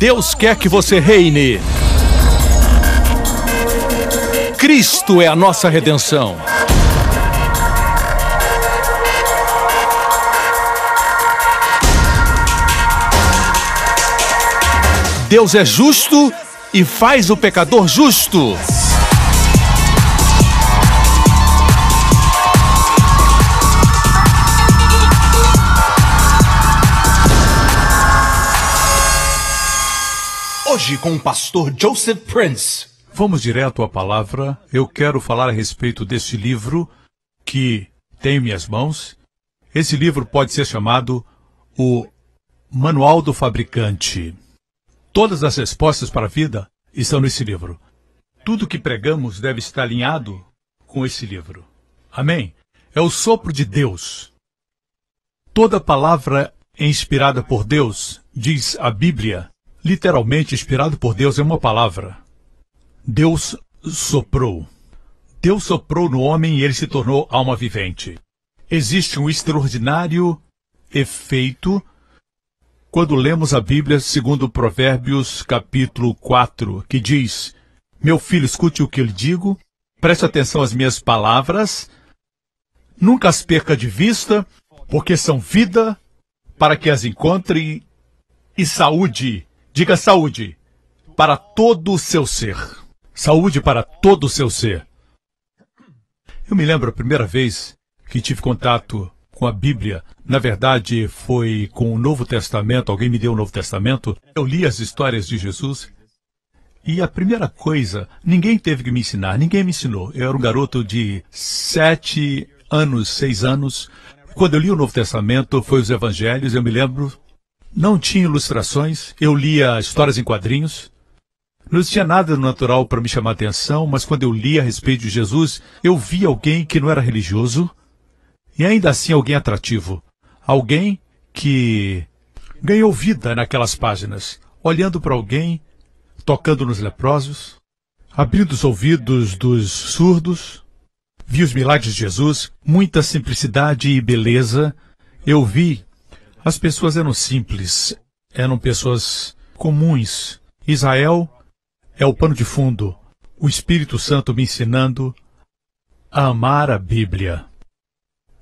Deus quer que você reine. Cristo é a nossa redenção. Deus é justo e faz o pecador justo. Hoje com o pastor Joseph Prince. Vamos direto à palavra. Eu quero falar a respeito desse livro que tenho em minhas mãos. Esse livro pode ser chamado o Manual do Fabricante. Todas as respostas para a vida estão nesse livro. Tudo que pregamos deve estar alinhado com esse livro. Amém? É o sopro de Deus. Toda palavra é inspirada por Deus, diz a Bíblia. Literalmente, inspirado por Deus é uma palavra. Deus soprou. Deus soprou no homem e ele se tornou alma vivente. Existe um extraordinário efeito quando lemos a Bíblia segundo Provérbios capítulo 4, que diz: meu filho, escute o que eu lhe digo, preste atenção às minhas palavras, nunca as perca de vista, porque são vida para que as encontre e saúde. Diga saúde para todo o seu ser. Saúde para todo o seu ser. Eu me lembro a primeira vez que tive contato com a Bíblia. Na verdade, foi com o Novo Testamento. Alguém me deu o Novo Testamento. Eu li as histórias de Jesus. E a primeira coisa, ninguém teve que me ensinar. Ninguém me ensinou. Eu era um garoto de 7 anos, 6 anos. Quando eu li o Novo Testamento, foi os Evangelhos. Eu me lembro. Não tinha ilustrações, eu lia histórias em quadrinhos. Não tinha nada natural para me chamar a atenção, mas quando eu li a respeito de Jesus, eu vi alguém que não era religioso e ainda assim alguém atrativo. Alguém que ganhou vida naquelas páginas, olhando para alguém, tocando nos leprosos, abrindo os ouvidos dos surdos. Vi os milagres de Jesus, muita simplicidade e beleza. Eu vi. As pessoas eram simples, eram pessoas comuns. Israel é o pano de fundo. O Espírito Santo me ensinando a amar a Bíblia.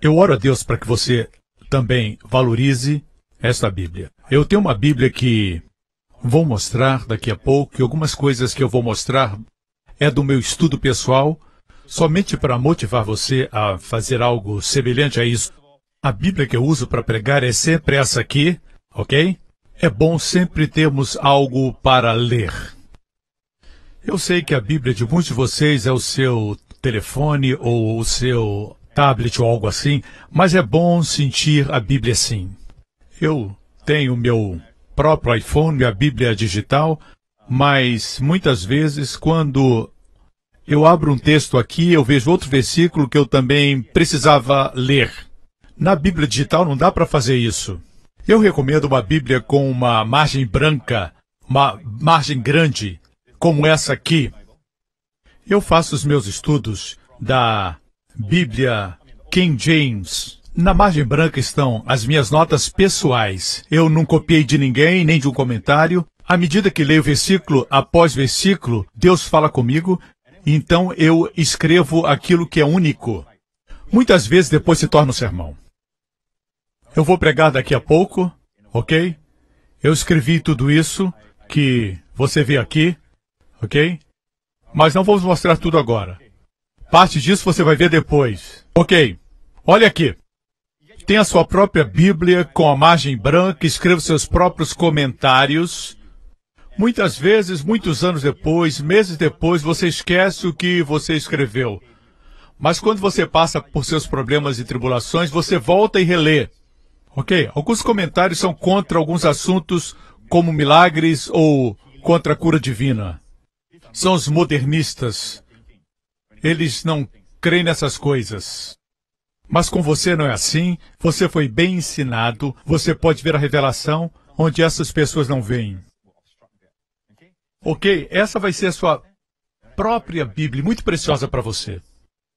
Eu oro a Deus para que você também valorize esta Bíblia. Eu tenho uma Bíblia que vou mostrar daqui a pouco, e algumas coisas que eu vou mostrar é do meu estudo pessoal, somente para motivar você a fazer algo semelhante a isso. A Bíblia que eu uso para pregar é sempre essa aqui, ok? É bom sempre termos algo para ler. Eu sei que a Bíblia de muitos de vocês é o seu telefone ou o seu tablet ou algo assim, mas é bom sentir a Bíblia assim. Eu tenho meu próprio iPhone, minha Bíblia digital, mas muitas vezes quando eu abro um texto aqui, eu vejo outro versículo que eu também precisava ler. Na Bíblia digital não dá para fazer isso. Eu recomendo uma Bíblia com uma margem branca, uma margem grande, como essa aqui. Eu faço os meus estudos da Bíblia King James. Na margem branca estão as minhas notas pessoais. Eu não copiei de ninguém, nem de um comentário. À medida que leio versículo após versículo, Deus fala comigo, então eu escrevo aquilo que é único. Muitas vezes depois se torna um sermão. Eu vou pregar daqui a pouco, ok? Eu escrevi tudo isso que você vê aqui, ok? Mas não vamos mostrar tudo agora. Parte disso você vai ver depois. Ok, olha aqui. Tem a sua própria Bíblia com a margem branca, escreva seus próprios comentários. Muitas vezes, muitos anos depois, meses depois, você esquece o que você escreveu. Mas quando você passa por seus problemas e tribulações, você volta e relê. Ok? Alguns comentários são contra alguns assuntos, como milagres ou contra a cura divina. São os modernistas. Eles não creem nessas coisas. Mas com você não é assim. Você foi bem ensinado. Você pode ver a revelação onde essas pessoas não veem. Ok? Essa vai ser a sua própria Bíblia, muito preciosa para você.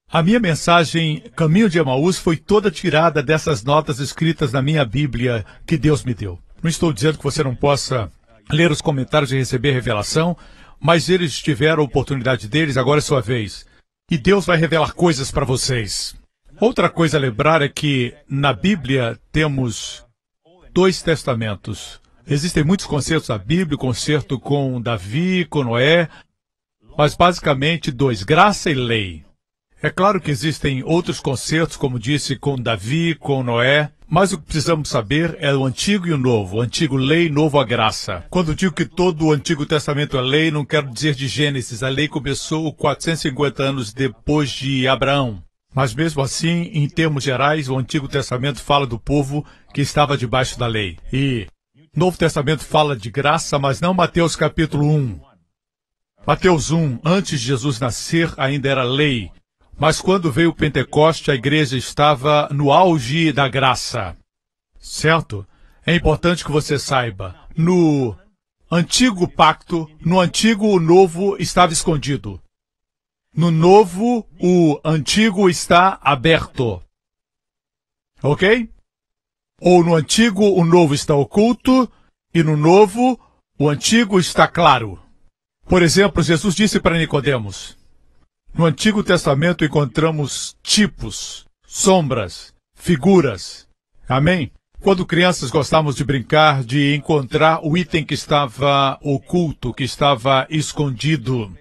A minha mensagem, Caminho de Emaús, foi toda tirada dessas notas escritas na minha Bíblia que Deus me deu. Não estou dizendo que você não possa ler os comentários e receber revelação, mas eles tiveram a oportunidade deles, agora é sua vez. E Deus vai revelar coisas para vocês. Outra coisa a lembrar é que na Bíblia temos 2 testamentos. Existem muitos concertos da Bíblia, concerto com Davi, com Noé, mas basicamente 2, graça e lei. É claro que existem outros concertos, como disse, com Davi, com Noé, mas o que precisamos saber é o Antigo e o Novo, o Antigo lei, Novo a graça. Quando digo que todo o Antigo Testamento é lei, não quero dizer de Gênesis, a lei começou 450 anos depois de Abraão. Mas mesmo assim, em termos gerais, o Antigo Testamento fala do povo que estava debaixo da lei. E o Novo Testamento fala de graça, mas não Mateus capítulo 1. Mateus 1, antes de Jesus nascer, ainda era lei. Mas quando veio o Pentecoste, a igreja estava no auge da graça. Certo? É importante que você saiba. No antigo pacto, no antigo o novo estava escondido. No novo, o antigo está aberto. Ok? Ou no antigo, o novo está oculto, e no novo, o antigo está claro. Por exemplo, Jesus disse para Nicodemos, no Antigo Testamento encontramos tipos, sombras, figuras. Amém? Quando crianças gostávamos de brincar, de encontrar o item que estava oculto, que estava escondido.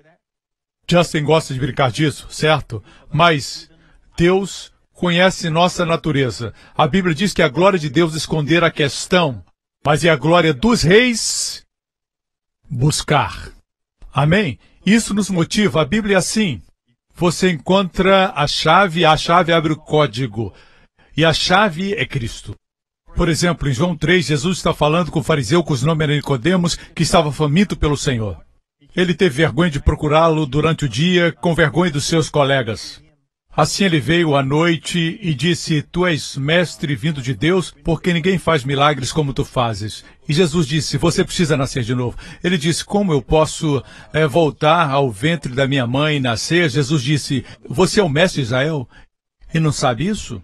Justin gosta de brincar disso, certo? Mas Deus conhece nossa natureza. A Bíblia diz que a glória de Deus é esconder a questão, mas é a glória dos reis buscar. Amém? Isso nos motiva. A Bíblia é assim. Você encontra a chave abre o código. E a chave é Cristo. Por exemplo, em João 3, Jesus está falando com o fariseu cujo nome era Nicodemos, que estava faminto pelo Senhor. Ele teve vergonha de procurá-lo durante o dia, com vergonha dos seus colegas. Assim ele veio à noite e disse, tu és mestre vindo de Deus, porque ninguém faz milagres como tu fazes. E Jesus disse, você precisa nascer de novo. Ele disse, como eu posso voltar ao ventre da minha mãe e nascer? Jesus disse, você é o mestre de Israel e não sabe isso?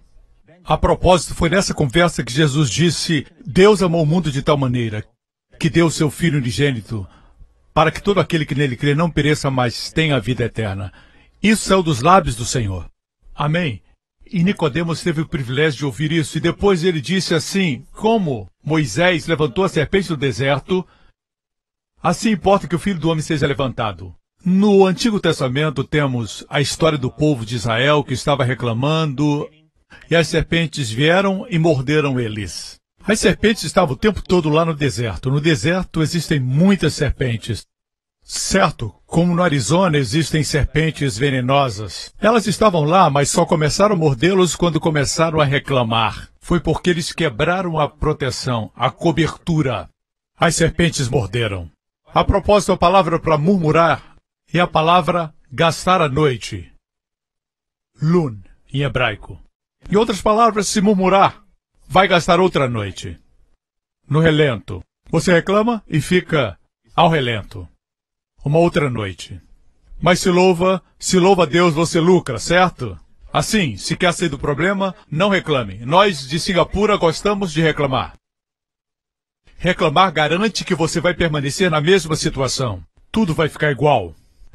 A propósito, foi nessa conversa que Jesus disse, Deus amou o mundo de tal maneira que deu o seu Filho unigênito, para que todo aquele que nele crê não pereça, mas tenha a vida eterna. Isso saiu dos lábios do Senhor. Amém? E Nicodemos teve o privilégio de ouvir isso, e depois ele disse assim, como Moisés levantou a serpente no deserto, assim importa que o Filho do Homem seja levantado. No Antigo Testamento temos a história do povo de Israel que estava reclamando, e as serpentes vieram e morderam eles. As serpentes estavam o tempo todo lá no deserto. No deserto existem muitas serpentes. Certo, como no Arizona existem serpentes venenosas. Elas estavam lá, mas só começaram a mordê-los quando começaram a reclamar. Foi porque eles quebraram a proteção, a cobertura. As serpentes morderam. A propósito, a palavra para murmurar é a palavra gastar a noite. Lun, em hebraico. Em outras palavras, se murmurar, vai gastar outra noite. No relento. Você reclama e fica ao relento. Uma outra noite. Mas se louva a Deus, você lucra, certo? Assim, se quer sair do problema, não reclame. Nós, de Singapura, gostamos de reclamar. Reclamar garante que você vai permanecer na mesma situação. Tudo vai ficar igual.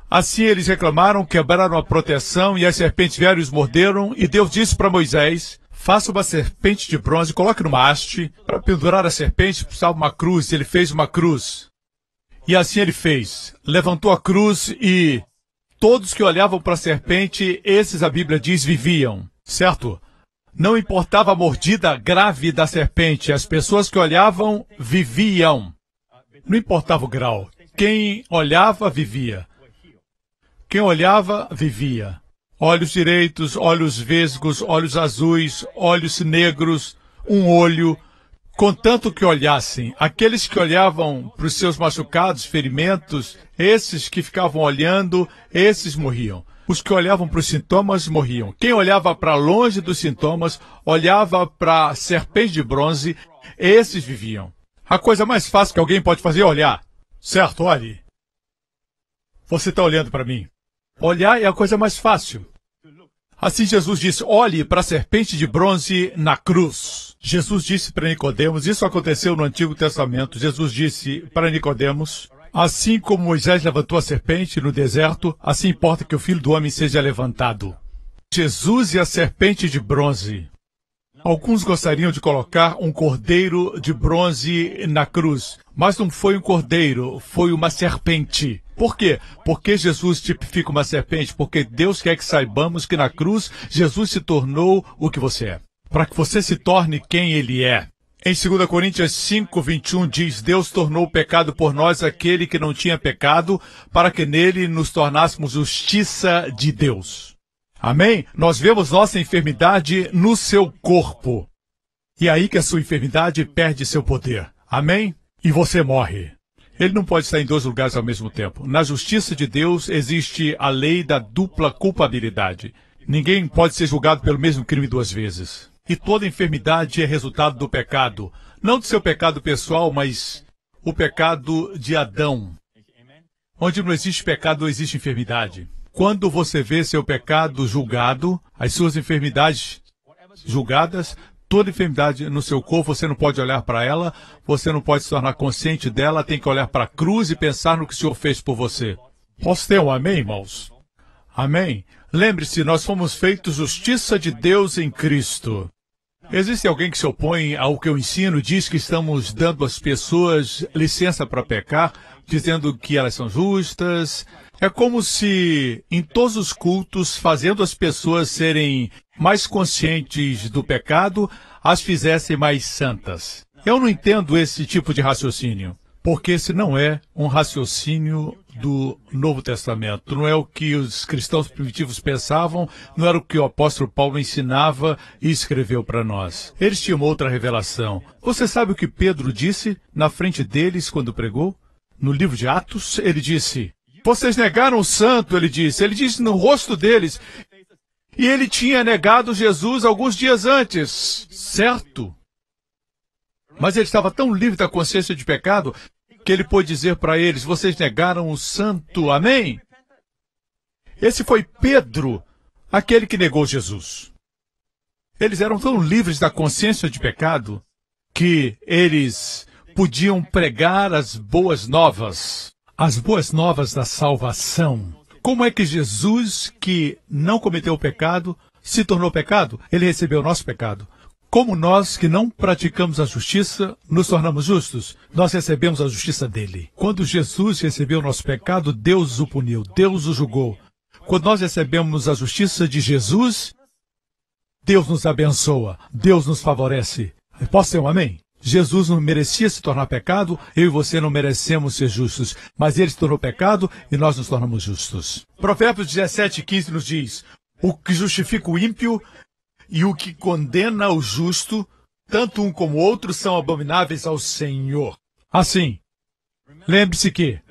Assim eles reclamaram, quebraram a proteção e as serpentes vieram e os morderam, e Deus disse para Moisés, faça uma serpente de bronze, coloque numa haste, para pendurar a serpente, precisava uma cruz, ele fez uma cruz. E assim ele fez, levantou a cruz e todos que olhavam para a serpente, esses a Bíblia diz, viviam, certo? Não importava a mordida grave da serpente, as pessoas que olhavam, viviam. Não importava o grau, quem olhava, vivia. Quem olhava, vivia. Olhos direitos, olhos vesgos, olhos azuis, olhos negros, um olho. Contanto que olhassem, aqueles que olhavam para os seus machucados, ferimentos, esses que ficavam olhando, esses morriam. Os que olhavam para os sintomas morriam. Quem olhava para longe dos sintomas, olhava para a serpente de bronze, esses viviam. A coisa mais fácil que alguém pode fazer é olhar. Certo, olhe. Você está olhando para mim. Olhar é a coisa mais fácil. Assim Jesus disse, olhe para a serpente de bronze na cruz. Jesus disse para Nicodemos, isso aconteceu no Antigo Testamento, Jesus disse para Nicodemos, assim como Moisés levantou a serpente no deserto, assim importa que o Filho do Homem seja levantado. Jesus e a serpente de bronze. Alguns gostariam de colocar um cordeiro de bronze na cruz, mas não foi um cordeiro, foi uma serpente. Por quê? Porque Jesus tipifica uma serpente, porque Deus quer que saibamos que na cruz Jesus se tornou o que você é, para que você se torne quem Ele é. Em 2 Coríntios 5:21 diz, Deus tornou o pecado por nós aquele que não tinha pecado, para que nele nos tornássemos justiça de Deus. Amém? Nós vemos nossa enfermidade no seu corpo. E é aí que a sua enfermidade perde seu poder. Amém? E você morre. Ele não pode estar em dois lugares ao mesmo tempo. Na justiça de Deus existe a lei da dupla culpabilidade. Ninguém pode ser julgado pelo mesmo crime duas vezes. E toda enfermidade é resultado do pecado. Não do seu pecado pessoal, mas o pecado de Adão. Onde não existe pecado, não existe enfermidade. Quando você vê seu pecado julgado, as suas enfermidades julgadas, toda enfermidade no seu corpo, você não pode olhar para ela, você não pode se tornar consciente dela, tem que olhar para a cruz e pensar no que o Senhor fez por você. Posso ter um amém, irmãos? Amém? Lembre-se, nós fomos feitos justiça de Deus em Cristo. Existe alguém que se opõe ao que eu ensino, diz que estamos dando às pessoas licença para pecar, dizendo que elas são justas. É como se, em todos os cultos, fazendo as pessoas serem mais conscientes do pecado, as fizessem mais santas. Eu não entendo esse tipo de raciocínio, porque esse não é um raciocínio do Novo Testamento. Não é o que os cristãos primitivos pensavam, não era o que o apóstolo Paulo ensinava e escreveu para nós. Eles tinham outra revelação. Você sabe o que Pedro disse na frente deles quando pregou? No livro de Atos, ele disse... Vocês negaram o santo, ele disse no rosto deles. E ele tinha negado Jesus alguns dias antes, certo? Mas ele estava tão livre da consciência de pecado que ele pôde dizer para eles, vocês negaram o santo, amém? Esse foi Pedro, aquele que negou Jesus. Eles eram tão livres da consciência de pecado que eles podiam pregar as boas novas. As boas novas da salvação. Como é que Jesus, que não cometeu pecado, se tornou pecado? Ele recebeu o nosso pecado. Como nós, que não praticamos a justiça, nos tornamos justos? Nós recebemos a justiça dele. Quando Jesus recebeu o nosso pecado, Deus o puniu, Deus o julgou. Quando nós recebemos a justiça de Jesus, Deus nos abençoa, Deus nos favorece. Posso ter um amém? Jesus não merecia se tornar pecado, eu e você não merecemos ser justos, mas ele se tornou pecado e nós nos tornamos justos. Provérbios 17:15 nos diz, o que justifica o ímpio e o que condena o justo, tanto um como o outro são abomináveis ao Senhor. Assim, lembre-se que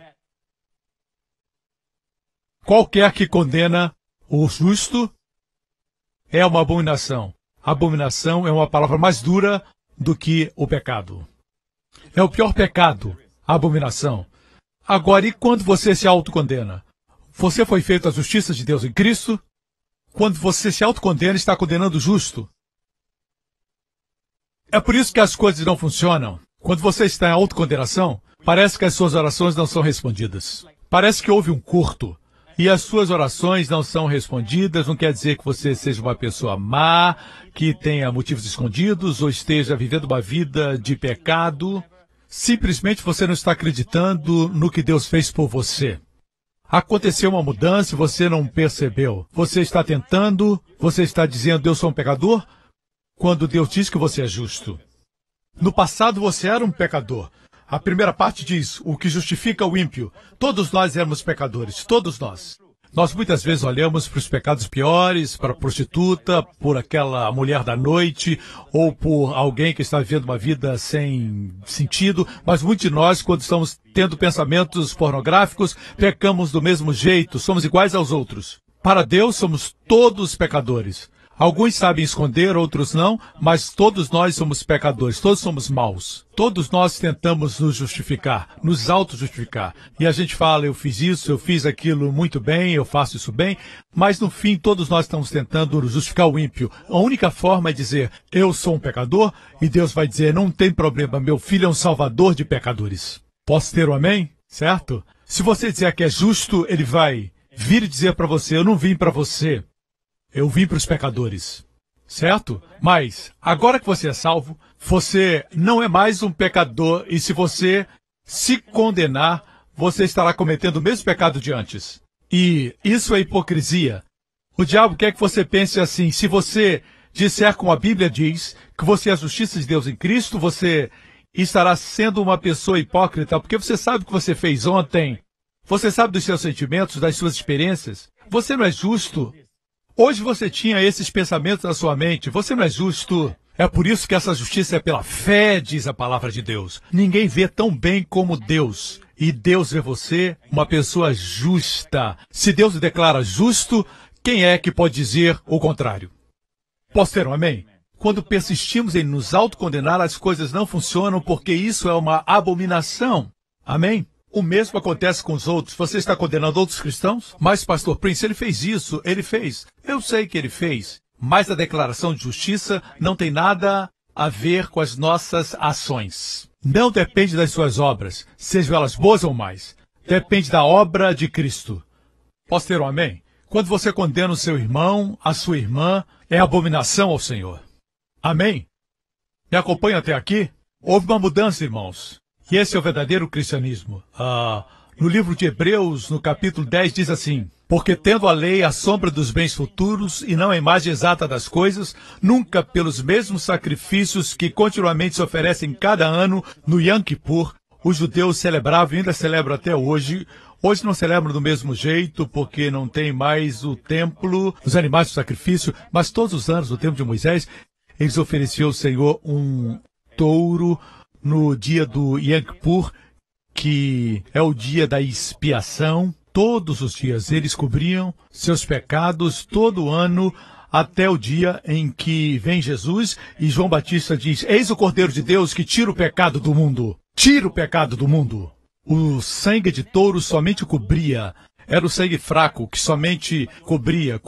qualquer que condena o justo é uma abominação. Abominação é uma palavra mais dura do que o pecado. É o pior pecado, a abominação. Agora, e quando você se autocondena? Você foi feito a justiça de Deus em Cristo? Quando você se autocondena, está condenando o justo. É por isso que as coisas não funcionam. Quando você está em autocondenação, parece que as suas orações não são respondidas. Parece que houve um curto. E as suas orações não são respondidas, não quer dizer que você seja uma pessoa má, que tenha motivos escondidos ou esteja vivendo uma vida de pecado. Simplesmente você não está acreditando no que Deus fez por você. Aconteceu uma mudança e você não percebeu. Você está tentando, você está dizendo, eu sou um pecador, quando Deus diz que você é justo. No passado você era um pecador. A primeira parte diz, o que justifica o ímpio. Todos nós éramos pecadores, todos nós. Nós muitas vezes olhamos para os pecados piores, para a prostituta, por aquela mulher da noite, ou por alguém que está vivendo uma vida sem sentido, mas muitos de nós, quando estamos tendo pensamentos pornográficos, pecamos do mesmo jeito, somos iguais aos outros. Para Deus, somos todos pecadores. Alguns sabem esconder, outros não, mas todos nós somos pecadores, todos somos maus. Todos nós tentamos nos justificar, nos auto-justificar. E a gente fala, eu fiz isso, eu fiz aquilo muito bem, eu faço isso bem, mas no fim todos nós estamos tentando justificar o ímpio. A única forma é dizer, eu sou um pecador, e Deus vai dizer, não tem problema, meu filho é um salvador de pecadores. Posso ter um amém? Certo? Se você disser que é justo, ele vai vir e dizer para você, eu não vim para você. Eu vim para os pecadores, certo? Mas, agora que você é salvo, você não é mais um pecador e se você se condenar, você estará cometendo o mesmo pecado de antes. E isso é hipocrisia. O diabo quer que você pense assim, se você disser como a Bíblia diz, que você é a justiça de Deus em Cristo, você estará sendo uma pessoa hipócrita, porque você sabe o que você fez ontem, você sabe dos seus sentimentos, das suas experiências, você não é justo. Hoje você tinha esses pensamentos na sua mente. Você não é justo. É por isso que essa justiça é pela fé, diz a palavra de Deus. Ninguém vê tão bem como Deus. E Deus vê você uma pessoa justa. Se Deus o declara justo, quem é que pode dizer o contrário? Posso ter um amém? Quando persistimos em nos autocondenar, as coisas não funcionam porque isso é uma abominação. Amém? O mesmo acontece com os outros. Você está condenando outros cristãos? Mas, pastor Prince, ele fez isso, ele fez. Eu sei que ele fez. Mas a declaração de justiça não tem nada a ver com as nossas ações. Não depende das suas obras, sejam elas boas ou mais. Depende da obra de Cristo. Posso ter um amém? Quando você condena o seu irmão, a sua irmã, é abominação ao Senhor. Amém? Me acompanha até aqui? Houve uma mudança, irmãos. E esse é o verdadeiro cristianismo. No livro de Hebreus, no capítulo 10, diz assim, porque tendo a lei a sombra dos bens futuros e não a imagem exata das coisas, nunca pelos mesmos sacrifícios que continuamente se oferecem cada ano no Yom Kippur, os judeus celebravam e ainda celebram até hoje. Hoje não celebram do mesmo jeito, porque não tem mais o templo, os animais do sacrifício, mas todos os anos, no tempo de Moisés, eles ofereciam ao Senhor um touro, no dia do Yom Kippur, que é o dia da expiação. Todos os dias eles cobriam seus pecados todo ano até o dia em que vem Jesus e João Batista diz, eis o Cordeiro de Deus que tira o pecado do mundo. Tira o pecado do mundo. O sangue de touro somente cobria. Era o sangue fraco que somente cobria,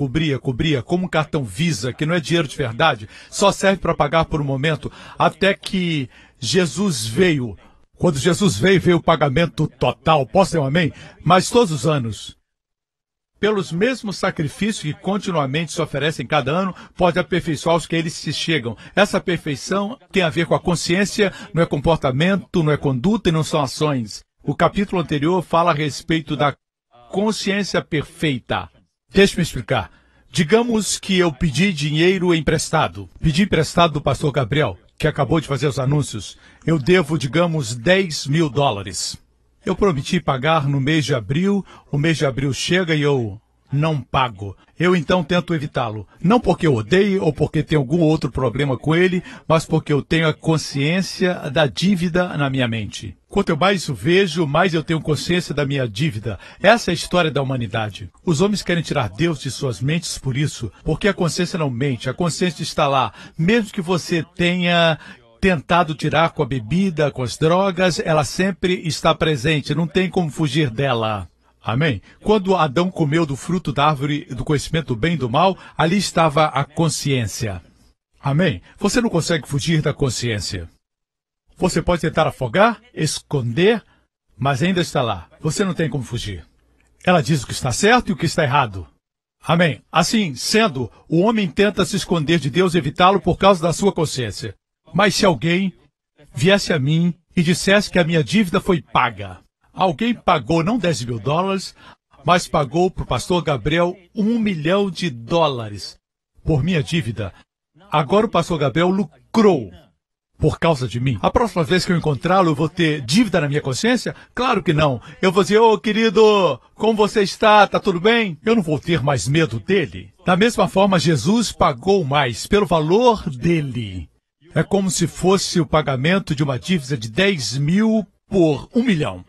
como um cartão Visa, que não é dinheiro de verdade, só serve para pagar por um momento, até que Jesus veio. Quando Jesus veio, veio o pagamento total. Posso ter um amém? Mas todos os anos, pelos mesmos sacrifícios que continuamente se oferecem cada ano, pode aperfeiçoar os que eles se chegam. Essa perfeição tem a ver com a consciência, não é comportamento, não é conduta e não são ações. O capítulo anterior fala a respeito da consciência perfeita. Deixe-me explicar. Digamos que eu pedi dinheiro emprestado. Pedi emprestado do pastor Gabriel, que acabou de fazer os anúncios. Eu devo, digamos, $10.000. Eu prometi pagar no mês de abril. O mês de abril chega e eu não pago. Eu então tento evitá-lo. Não porque eu odeie ou porque tenho algum outro problema com ele, mas porque eu tenho a consciência da dívida na minha mente. Quanto mais o vejo, mais eu tenho consciência da minha dívida. Essa é a história da humanidade. Os homens querem tirar Deus de suas mentes por isso, porque a consciência não mente, a consciência está lá. Mesmo que você tenha tentado tirar com a bebida, com as drogas, ela sempre está presente, não tem como fugir dela. Amém? Quando Adão comeu do fruto da árvore do conhecimento do bem e do mal, ali estava a consciência. Amém? Você não consegue fugir da consciência. Você pode tentar afogar, esconder, mas ainda está lá. Você não tem como fugir. Ela diz o que está certo e o que está errado. Amém? Assim sendo, o homem tenta se esconder de Deus e evitá-lo por causa da sua consciência. Mas se alguém viesse a mim e dissesse que a minha dívida foi paga, alguém pagou não $10.000, mas pagou para o pastor Gabriel $1 milhão por minha dívida. Agora o pastor Gabriel lucrou por causa de mim. A próxima vez que eu encontrá-lo, eu vou ter dívida na minha consciência? Claro que não. Eu vou dizer, ô querido, como você está? Tá tudo bem? Eu não vou ter mais medo dele. Da mesma forma, Jesus pagou mais pelo valor dele. É como se fosse o pagamento de uma dívida de 10 mil por 1 milhão.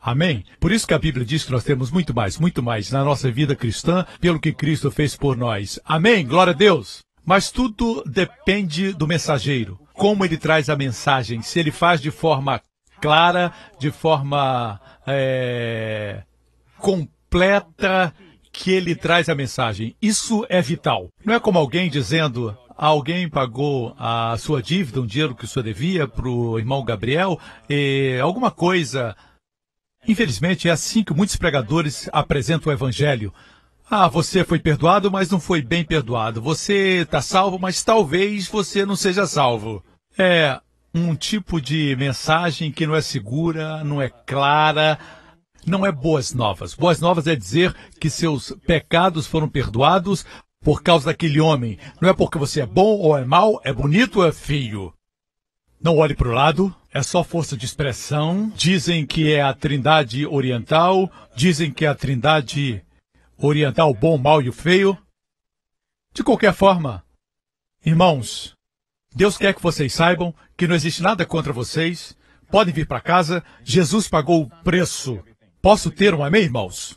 Amém? Por isso que a Bíblia diz que nós temos muito mais na nossa vida cristã, pelo que Cristo fez por nós. Amém? Glória a Deus! Mas tudo depende do mensageiro. Como ele traz a mensagem. Se ele faz de forma clara, de forma completa, que ele traz a mensagem. Isso é vital. Não é como alguém dizendo, alguém pagou a sua dívida, um dinheiro que o senhor devia para o irmão Gabriel, alguma coisa. Infelizmente, é assim que muitos pregadores apresentam o evangelho. Ah, você foi perdoado, mas não foi bem perdoado. Você está salvo, mas talvez você não seja salvo. É um tipo de mensagem que não é segura, não é clara, não é boas novas. Boas novas é dizer que seus pecados foram perdoados por causa daquele homem. Não é porque você é bom ou é mau, é bonito ou é feio. Não olhe para o lado, é só força de expressão. Dizem que é a Trindade Oriental, dizem que é a Trindade Oriental, o bom, o mau e o feio. De qualquer forma, irmãos, Deus quer que vocês saibam que não existe nada contra vocês. Podem vir para casa, Jesus pagou o preço. Posso ter um amém, irmãos?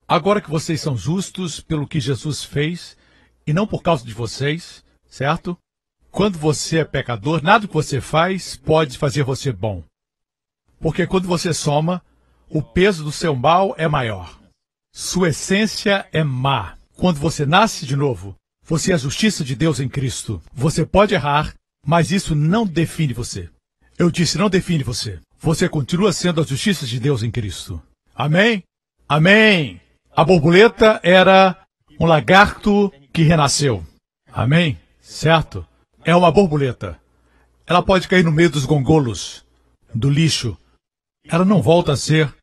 Agora que vocês são justos pelo que Jesus fez, e não por causa de vocês, certo? Quando você é pecador, nada que você faz pode fazer você bom. Porque quando você soma, o peso do seu mal é maior. Sua essência é má. Quando você nasce de novo, você é a justiça de Deus em Cristo. Você pode errar, mas isso não define você. Eu disse, não define você. Você continua sendo a justiça de Deus em Cristo. Amém? Amém! A borboleta era um lagarto que renasceu. Amém? Certo? É uma borboleta. Ela pode cair no meio dos gongolos, do lixo. Ela não volta a ser,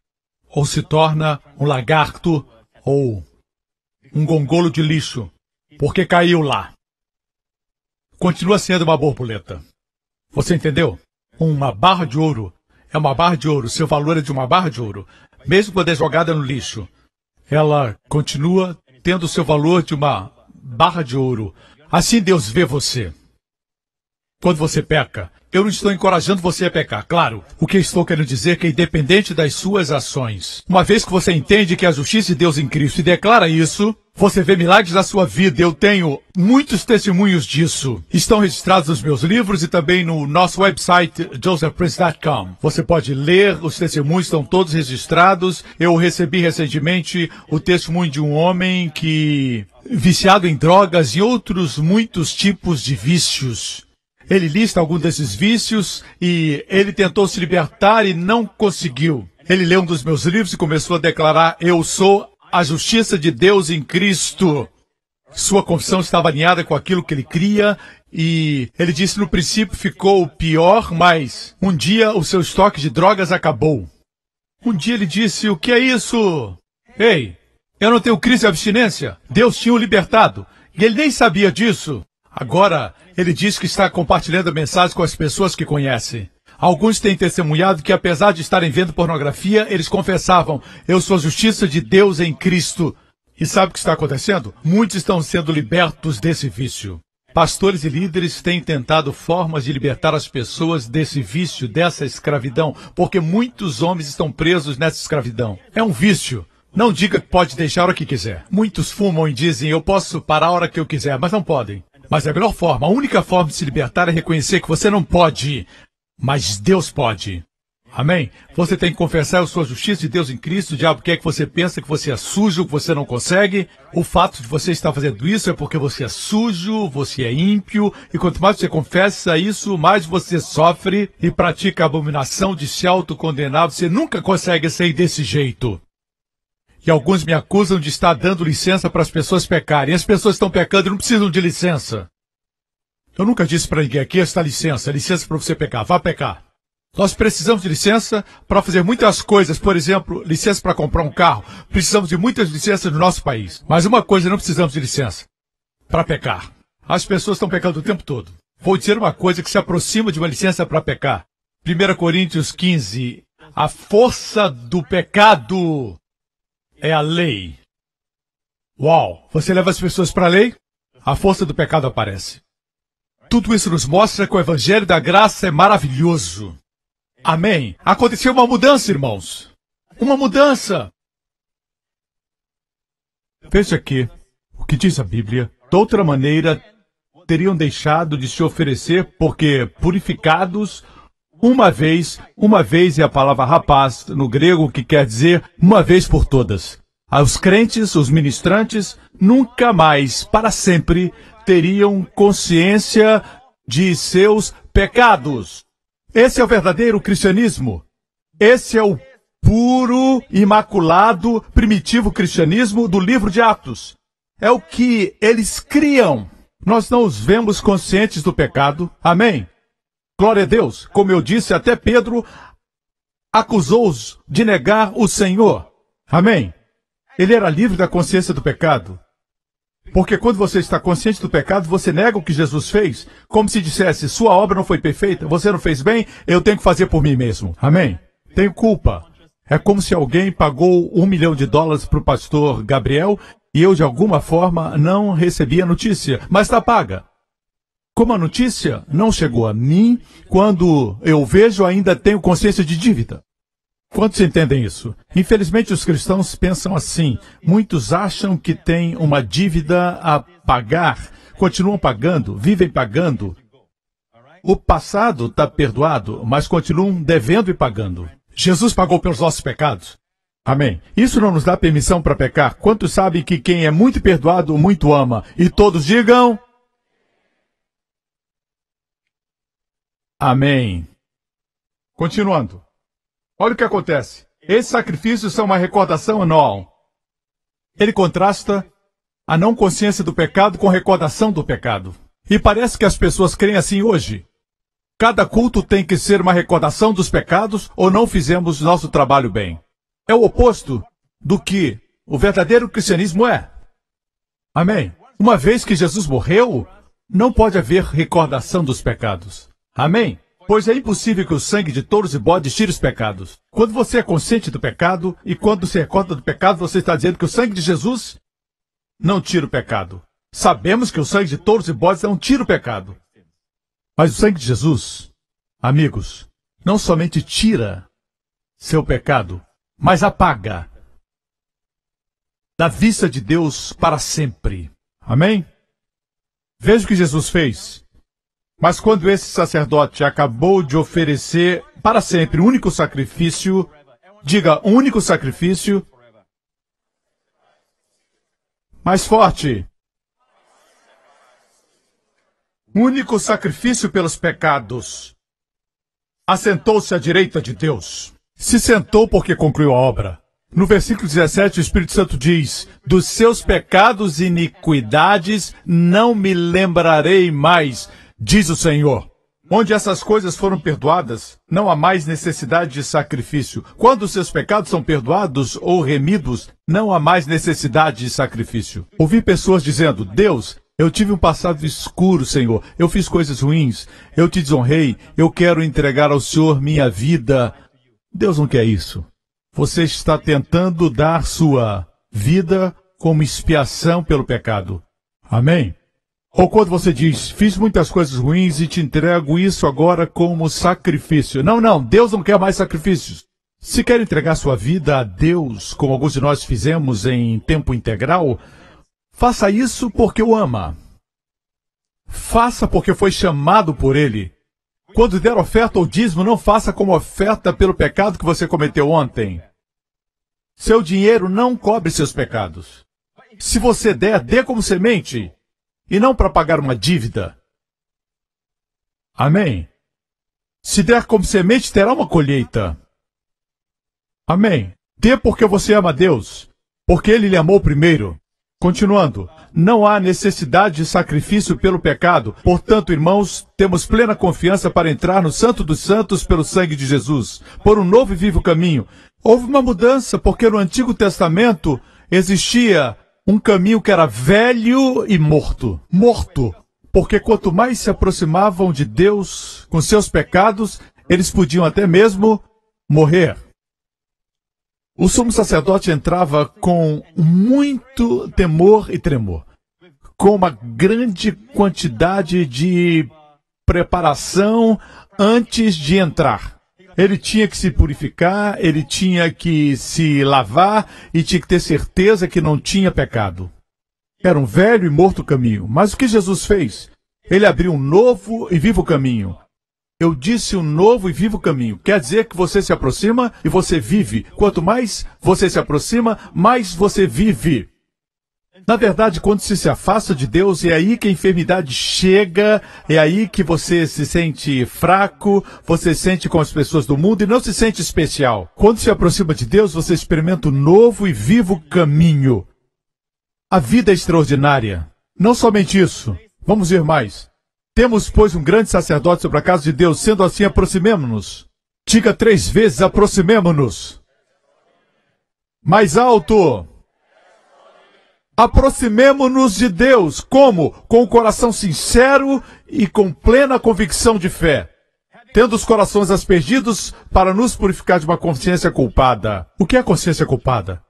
ou se torna um lagarto, ou um gongolo de lixo, porque caiu lá. Continua sendo uma borboleta. Você entendeu? Uma barra de ouro é uma barra de ouro. Seu valor é de uma barra de ouro. Mesmo quando é jogada no lixo, ela continua tendo o seu valor de uma barra de ouro. Assim Deus vê você. Quando você peca, eu não estou encorajando você a pecar, claro. O que estou querendo dizer é que é independente das suas ações. Uma vez que você entende que é a justiça de Deus em Cristo e declara isso, você vê milagres na sua vida. Eu tenho muitos testemunhos disso. Estão registrados nos meus livros e também no nosso website, josephprince.com. Você pode ler, os testemunhos estão todos registrados. Eu recebi recentemente o testemunho de um homem que, viciado em drogas e outros muitos tipos de vícios. Ele lista alguns desses vícios e ele tentou se libertar e não conseguiu. Ele leu um dos meus livros e começou a declarar, eu sou a justiça de Deus em Cristo. Sua confissão estava alinhada com aquilo que ele cria e ele disse no princípio ficou pior, mas um dia o seu estoque de drogas acabou. Um dia ele disse, o que é isso? Ei, eu não tenho crise de abstinência. Deus tinha o libertado e ele nem sabia disso. Agora, ele diz que está compartilhando a mensagem com as pessoas que conhecem. Alguns têm testemunhado que, apesar de estarem vendo pornografia, eles confessavam, eu sou a justiça de Deus em Cristo. E sabe o que está acontecendo? Muitos estão sendo libertos desse vício. Pastores e líderes têm tentado formas de libertar as pessoas desse vício, dessa escravidão, porque muitos homens estão presos nessa escravidão. É um vício. Não diga que pode deixar a hora que quiser. Muitos fumam e dizem, eu posso parar a hora que eu quiser, mas não podem. Mas a melhor forma, a única forma de se libertar é reconhecer que você não pode, mas Deus pode. Amém? Você tem que confessar a sua justiça de Deus em Cristo. O diabo quer que você pense que você é sujo, que você não consegue. O fato de você estar fazendo isso é porque você é sujo, você é ímpio. E quanto mais você confessa isso, mais você sofre e pratica a abominação de se autocondenar. Você nunca consegue sair desse jeito. E alguns me acusam de estar dando licença para as pessoas pecarem. As pessoas estão pecando e não precisam de licença. Eu nunca disse para ninguém aqui, esta licença para você pecar. Vá pecar. Nós precisamos de licença para fazer muitas coisas. Por exemplo, licença para comprar um carro. Precisamos de muitas licenças no nosso país. Mas uma coisa, não precisamos de licença. Para pecar. As pessoas estão pecando o tempo todo. Vou dizer uma coisa que se aproxima de uma licença para pecar. 1 Coríntios 15. A força do pecado é a lei. Uau! Você leva as pessoas para a lei, a força do pecado aparece. Tudo isso nos mostra que o Evangelho da Graça é maravilhoso. Amém? Aconteceu uma mudança, irmãos. Uma mudança. Veja aqui o que diz a Bíblia. De outra maneira, teriam deixado de se oferecer porque purificados uma vez é a palavra rapaz no grego, que quer dizer uma vez por todas. Os crentes, os ministrantes, nunca mais, para sempre, teriam consciência de seus pecados. Esse é o verdadeiro cristianismo. Esse é o puro, imaculado, primitivo cristianismo do livro de Atos. É o que eles criam. Nós não os vemos conscientes do pecado. Amém? Glória a Deus. Como eu disse, até Pedro acusou-os de negar o Senhor. Amém? Ele era livre da consciência do pecado. Porque quando você está consciente do pecado, você nega o que Jesus fez, como se dissesse, sua obra não foi perfeita, você não fez bem, eu tenho que fazer por mim mesmo. Amém? Tenho culpa. É como se alguém pagou $1 milhão para o pastor Gabriel e eu, de alguma forma, não recebi a notícia, mas está paga. Como a notícia não chegou a mim, quando eu vejo, ainda tenho consciência de dívida. Quantos entendem isso? Infelizmente, os cristãos pensam assim. Muitos acham que têm uma dívida a pagar, continuam pagando, vivem pagando. O passado está perdoado, mas continuam devendo e pagando. Jesus pagou pelos nossos pecados. Amém. Isso não nos dá permissão para pecar. Quantos sabem que quem é muito perdoado, muito ama? E todos digam... Amém. Continuando. Olha o que acontece. Esses sacrifícios são uma recordação anual. Ele contrasta a não consciência do pecado com recordação do pecado. E parece que as pessoas creem assim hoje. Cada culto tem que ser uma recordação dos pecados ou não fizemos nosso trabalho bem. É o oposto do que o verdadeiro cristianismo é. Amém. Uma vez que Jesus morreu, não pode haver recordação dos pecados. Amém? Pois é impossível que o sangue de touros e bodes tire os pecados. Quando você é consciente do pecado e quando se recorda do pecado, você está dizendo que o sangue de Jesus não tira o pecado. Sabemos que o sangue de touros e bodes não tira o pecado. Mas o sangue de Jesus, amigos, não somente tira seu pecado, mas apaga da vista de Deus para sempre. Amém? Veja o que Jesus fez. Mas quando esse sacerdote acabou de oferecer para sempre o único sacrifício, diga, único sacrifício, mais forte, único sacrifício pelos pecados, assentou-se à direita de Deus. Se sentou porque concluiu a obra. No versículo 17, o Espírito Santo diz, dos seus pecados e iniquidades não me lembrarei mais, diz o Senhor. Onde essas coisas foram perdoadas, não há mais necessidade de sacrifício. Quando os seus pecados são perdoados ou remidos, não há mais necessidade de sacrifício. Ouvi pessoas dizendo, Deus, eu tive um passado escuro, Senhor. Eu fiz coisas ruins, eu te desonrei, eu quero entregar ao Senhor minha vida. Deus não quer isso. Você está tentando dar sua vida como expiação pelo pecado. Amém? Ou quando você diz, fiz muitas coisas ruins e te entrego isso agora como sacrifício. Não, Deus não quer mais sacrifícios. Se quer entregar sua vida a Deus, como alguns de nós fizemos em tempo integral, faça isso porque o ama. Faça porque foi chamado por Ele. Quando der oferta ou dízimo, não faça como oferta pelo pecado que você cometeu ontem. Seu dinheiro não cobre seus pecados. Se você der, dê como semente. E não para pagar uma dívida. Amém? Se der como semente, terá uma colheita. Amém? Dê porque você ama Deus. Porque Ele lhe amou primeiro. Continuando. Não há necessidade de sacrifício pelo pecado. Portanto, irmãos, temos plena confiança para entrar no Santo dos Santos pelo sangue de Jesus, por um novo e vivo caminho. Houve uma mudança, porque no Antigo Testamento existia um caminho que era velho e morto. Morto. Porque quanto mais se aproximavam de Deus com seus pecados, eles podiam até mesmo morrer. O sumo sacerdote entrava com muito temor e tremor, com uma grande quantidade de preparação antes de entrar. Ele tinha que se purificar, ele tinha que se lavar e tinha que ter certeza que não tinha pecado. Era um velho e morto caminho. Mas o que Jesus fez? Ele abriu um novo e vivo caminho. Eu disse um novo e vivo caminho. Quer dizer que você se aproxima e você vive. Quanto mais você se aproxima, mais você vive. Na verdade, quando se afasta de Deus, é aí que a enfermidade chega, é aí que você se sente fraco, você se sente com as pessoas do mundo e não se sente especial. Quando se aproxima de Deus, você experimenta um novo e vivo caminho. A vida é extraordinária. Não somente isso. Vamos ver mais. Temos, pois, um grande sacerdote sobre a casa de Deus. Sendo assim, aproximemo-nos. Diga 3 vezes, aproximemo-nos. Mais alto. Aproximemo-nos de Deus. Como? Com o coração sincero e com plena convicção de fé. Tendo os corações aspergidos para nos purificar de uma consciência culpada. O que é consciência culpada?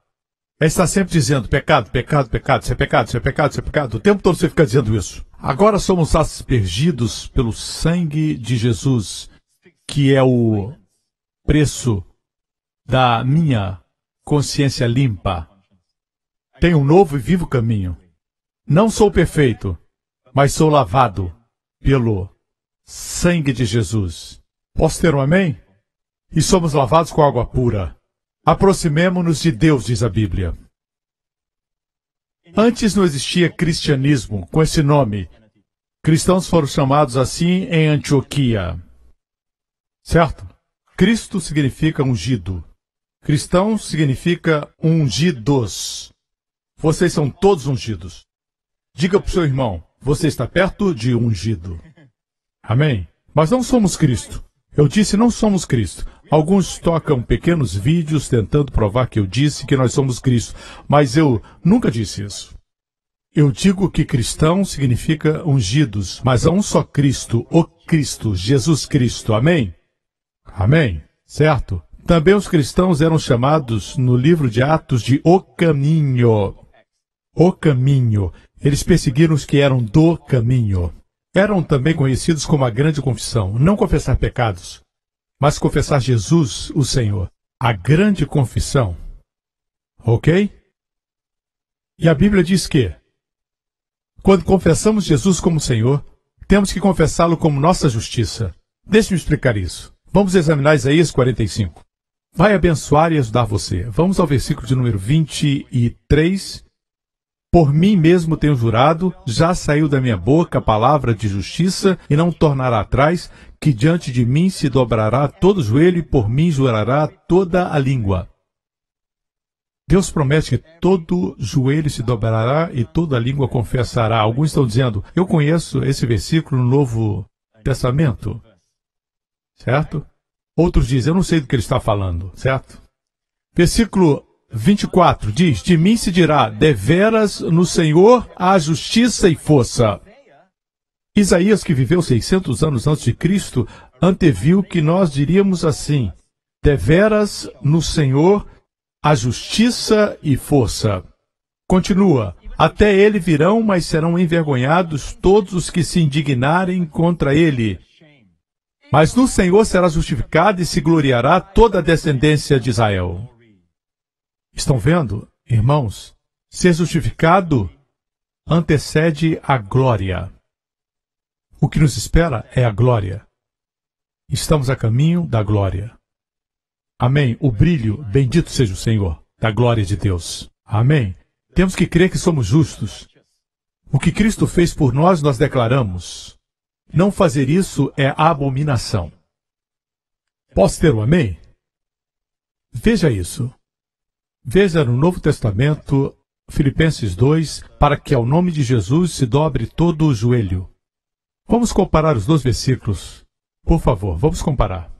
É estar sempre dizendo pecado, pecado, pecado, isso é pecado, isso é pecado, isso é pecado. O tempo todo você fica dizendo isso. Agora somos aspergidos pelo sangue de Jesus, que é o preço da minha consciência limpa. Tenho um novo e vivo caminho. Não sou perfeito, mas sou lavado pelo sangue de Jesus. Posso ter um amém? E somos lavados com água pura. Aproximemo-nos de Deus, diz a Bíblia. Antes não existia cristianismo com esse nome. Cristãos foram chamados assim em Antioquia. Certo? Cristo significa ungido. Cristão significa ungidos. Vocês são todos ungidos. Diga para o seu irmão, você está perto de ungido. Amém? Mas não somos Cristo. Eu disse não somos Cristo. Alguns tocam pequenos vídeos tentando provar que eu disse que nós somos Cristo. Mas eu nunca disse isso. Eu digo que cristão significa ungidos, mas há um só Cristo, o Cristo, Jesus Cristo. Amém? Amém? Certo? Também os cristãos eram chamados no livro de Atos de O Caminho. O Caminho. Eles perseguiram os que eram do caminho. Eram também conhecidos como a grande confissão. Não confessar pecados, mas confessar Jesus, o Senhor. A grande confissão. Ok? E a Bíblia diz que, quando confessamos Jesus como Senhor, temos que confessá-lo como nossa justiça. Deixe-me explicar isso. Vamos examinar Isaías 45. Vai abençoar e ajudar você. Vamos ao versículo de número 23. Por mim mesmo tenho jurado, já saiu da minha boca a palavra de justiça e não tornará atrás, que diante de mim se dobrará todo o joelho e por mim jurará toda a língua. Deus promete que todo joelho se dobrará e toda a língua confessará. Alguns estão dizendo, eu conheço esse versículo no Novo Testamento. Certo? Outros dizem, eu não sei do que ele está falando. Certo? Versículo 24 diz, de mim se dirá, deveras no Senhor há justiça e força. Isaías, que viveu 600 anos antes de Cristo, anteviu que nós diríamos assim, deveras no Senhor há justiça e força. Continua, até ele virão, mas serão envergonhados todos os que se indignarem contra ele. Mas no Senhor será justificada e se gloriará toda a descendência de Israel. Estão vendo, irmãos? Ser justificado antecede a glória. O que nos espera é a glória. Estamos a caminho da glória. Amém. O brilho, bendito seja o Senhor, da glória de Deus. Amém. Temos que crer que somos justos. O que Cristo fez por nós, nós declaramos. Não fazer isso é abominação. Posso ter um amém? Veja isso. Veja no Novo Testamento, Filipenses 2, para que ao nome de Jesus se dobre todo o joelho. Vamos comparar os dois versículos. Por favor, vamos comparar.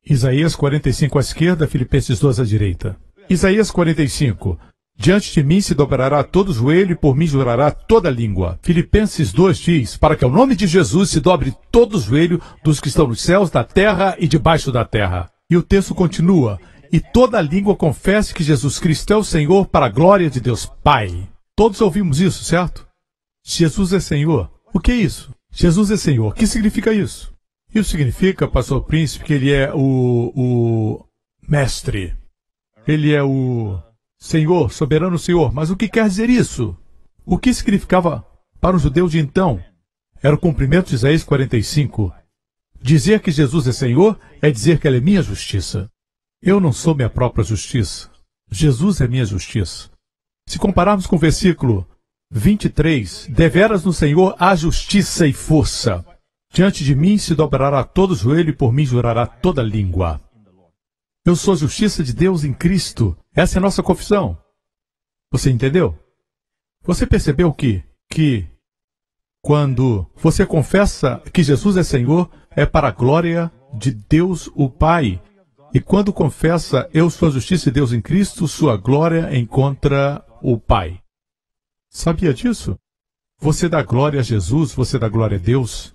Isaías 45 à esquerda, Filipenses 2 à direita. Isaías 45. Diante de mim se dobrará todo o joelho e por mim jurará toda a língua. Filipenses 2 diz, para que ao nome de Jesus se dobre todo o joelho dos que estão nos céus, da terra e debaixo da terra. E o texto continua, e toda a língua confesse que Jesus Cristo é o Senhor para a glória de Deus Pai. Todos ouvimos isso, certo? Jesus é Senhor. O que é isso? Jesus é Senhor. O que significa isso? Isso significa, pastor príncipe, que ele é o mestre. Ele é o Senhor, soberano Senhor. Mas o que quer dizer isso? O que significava para os judeus de então? era o cumprimento de Isaías 45. Dizer que Jesus é Senhor é dizer que Ele é minha justiça. Eu não sou minha própria justiça. Jesus é minha justiça. Se compararmos com o versículo 23, deveras no Senhor há justiça e força. Diante de mim se dobrará todo joelho e por mim jurará toda língua. Eu sou a justiça de Deus em Cristo. Essa é a nossa confissão. Você entendeu? Você percebeu que quando você confessa que Jesus é Senhor, é para a glória de Deus o Pai. E quando confessa, eu sou a justiça de Deus em Cristo, sua glória encontra o Pai. Sabia disso? Você dá glória a Jesus, você dá glória a Deus.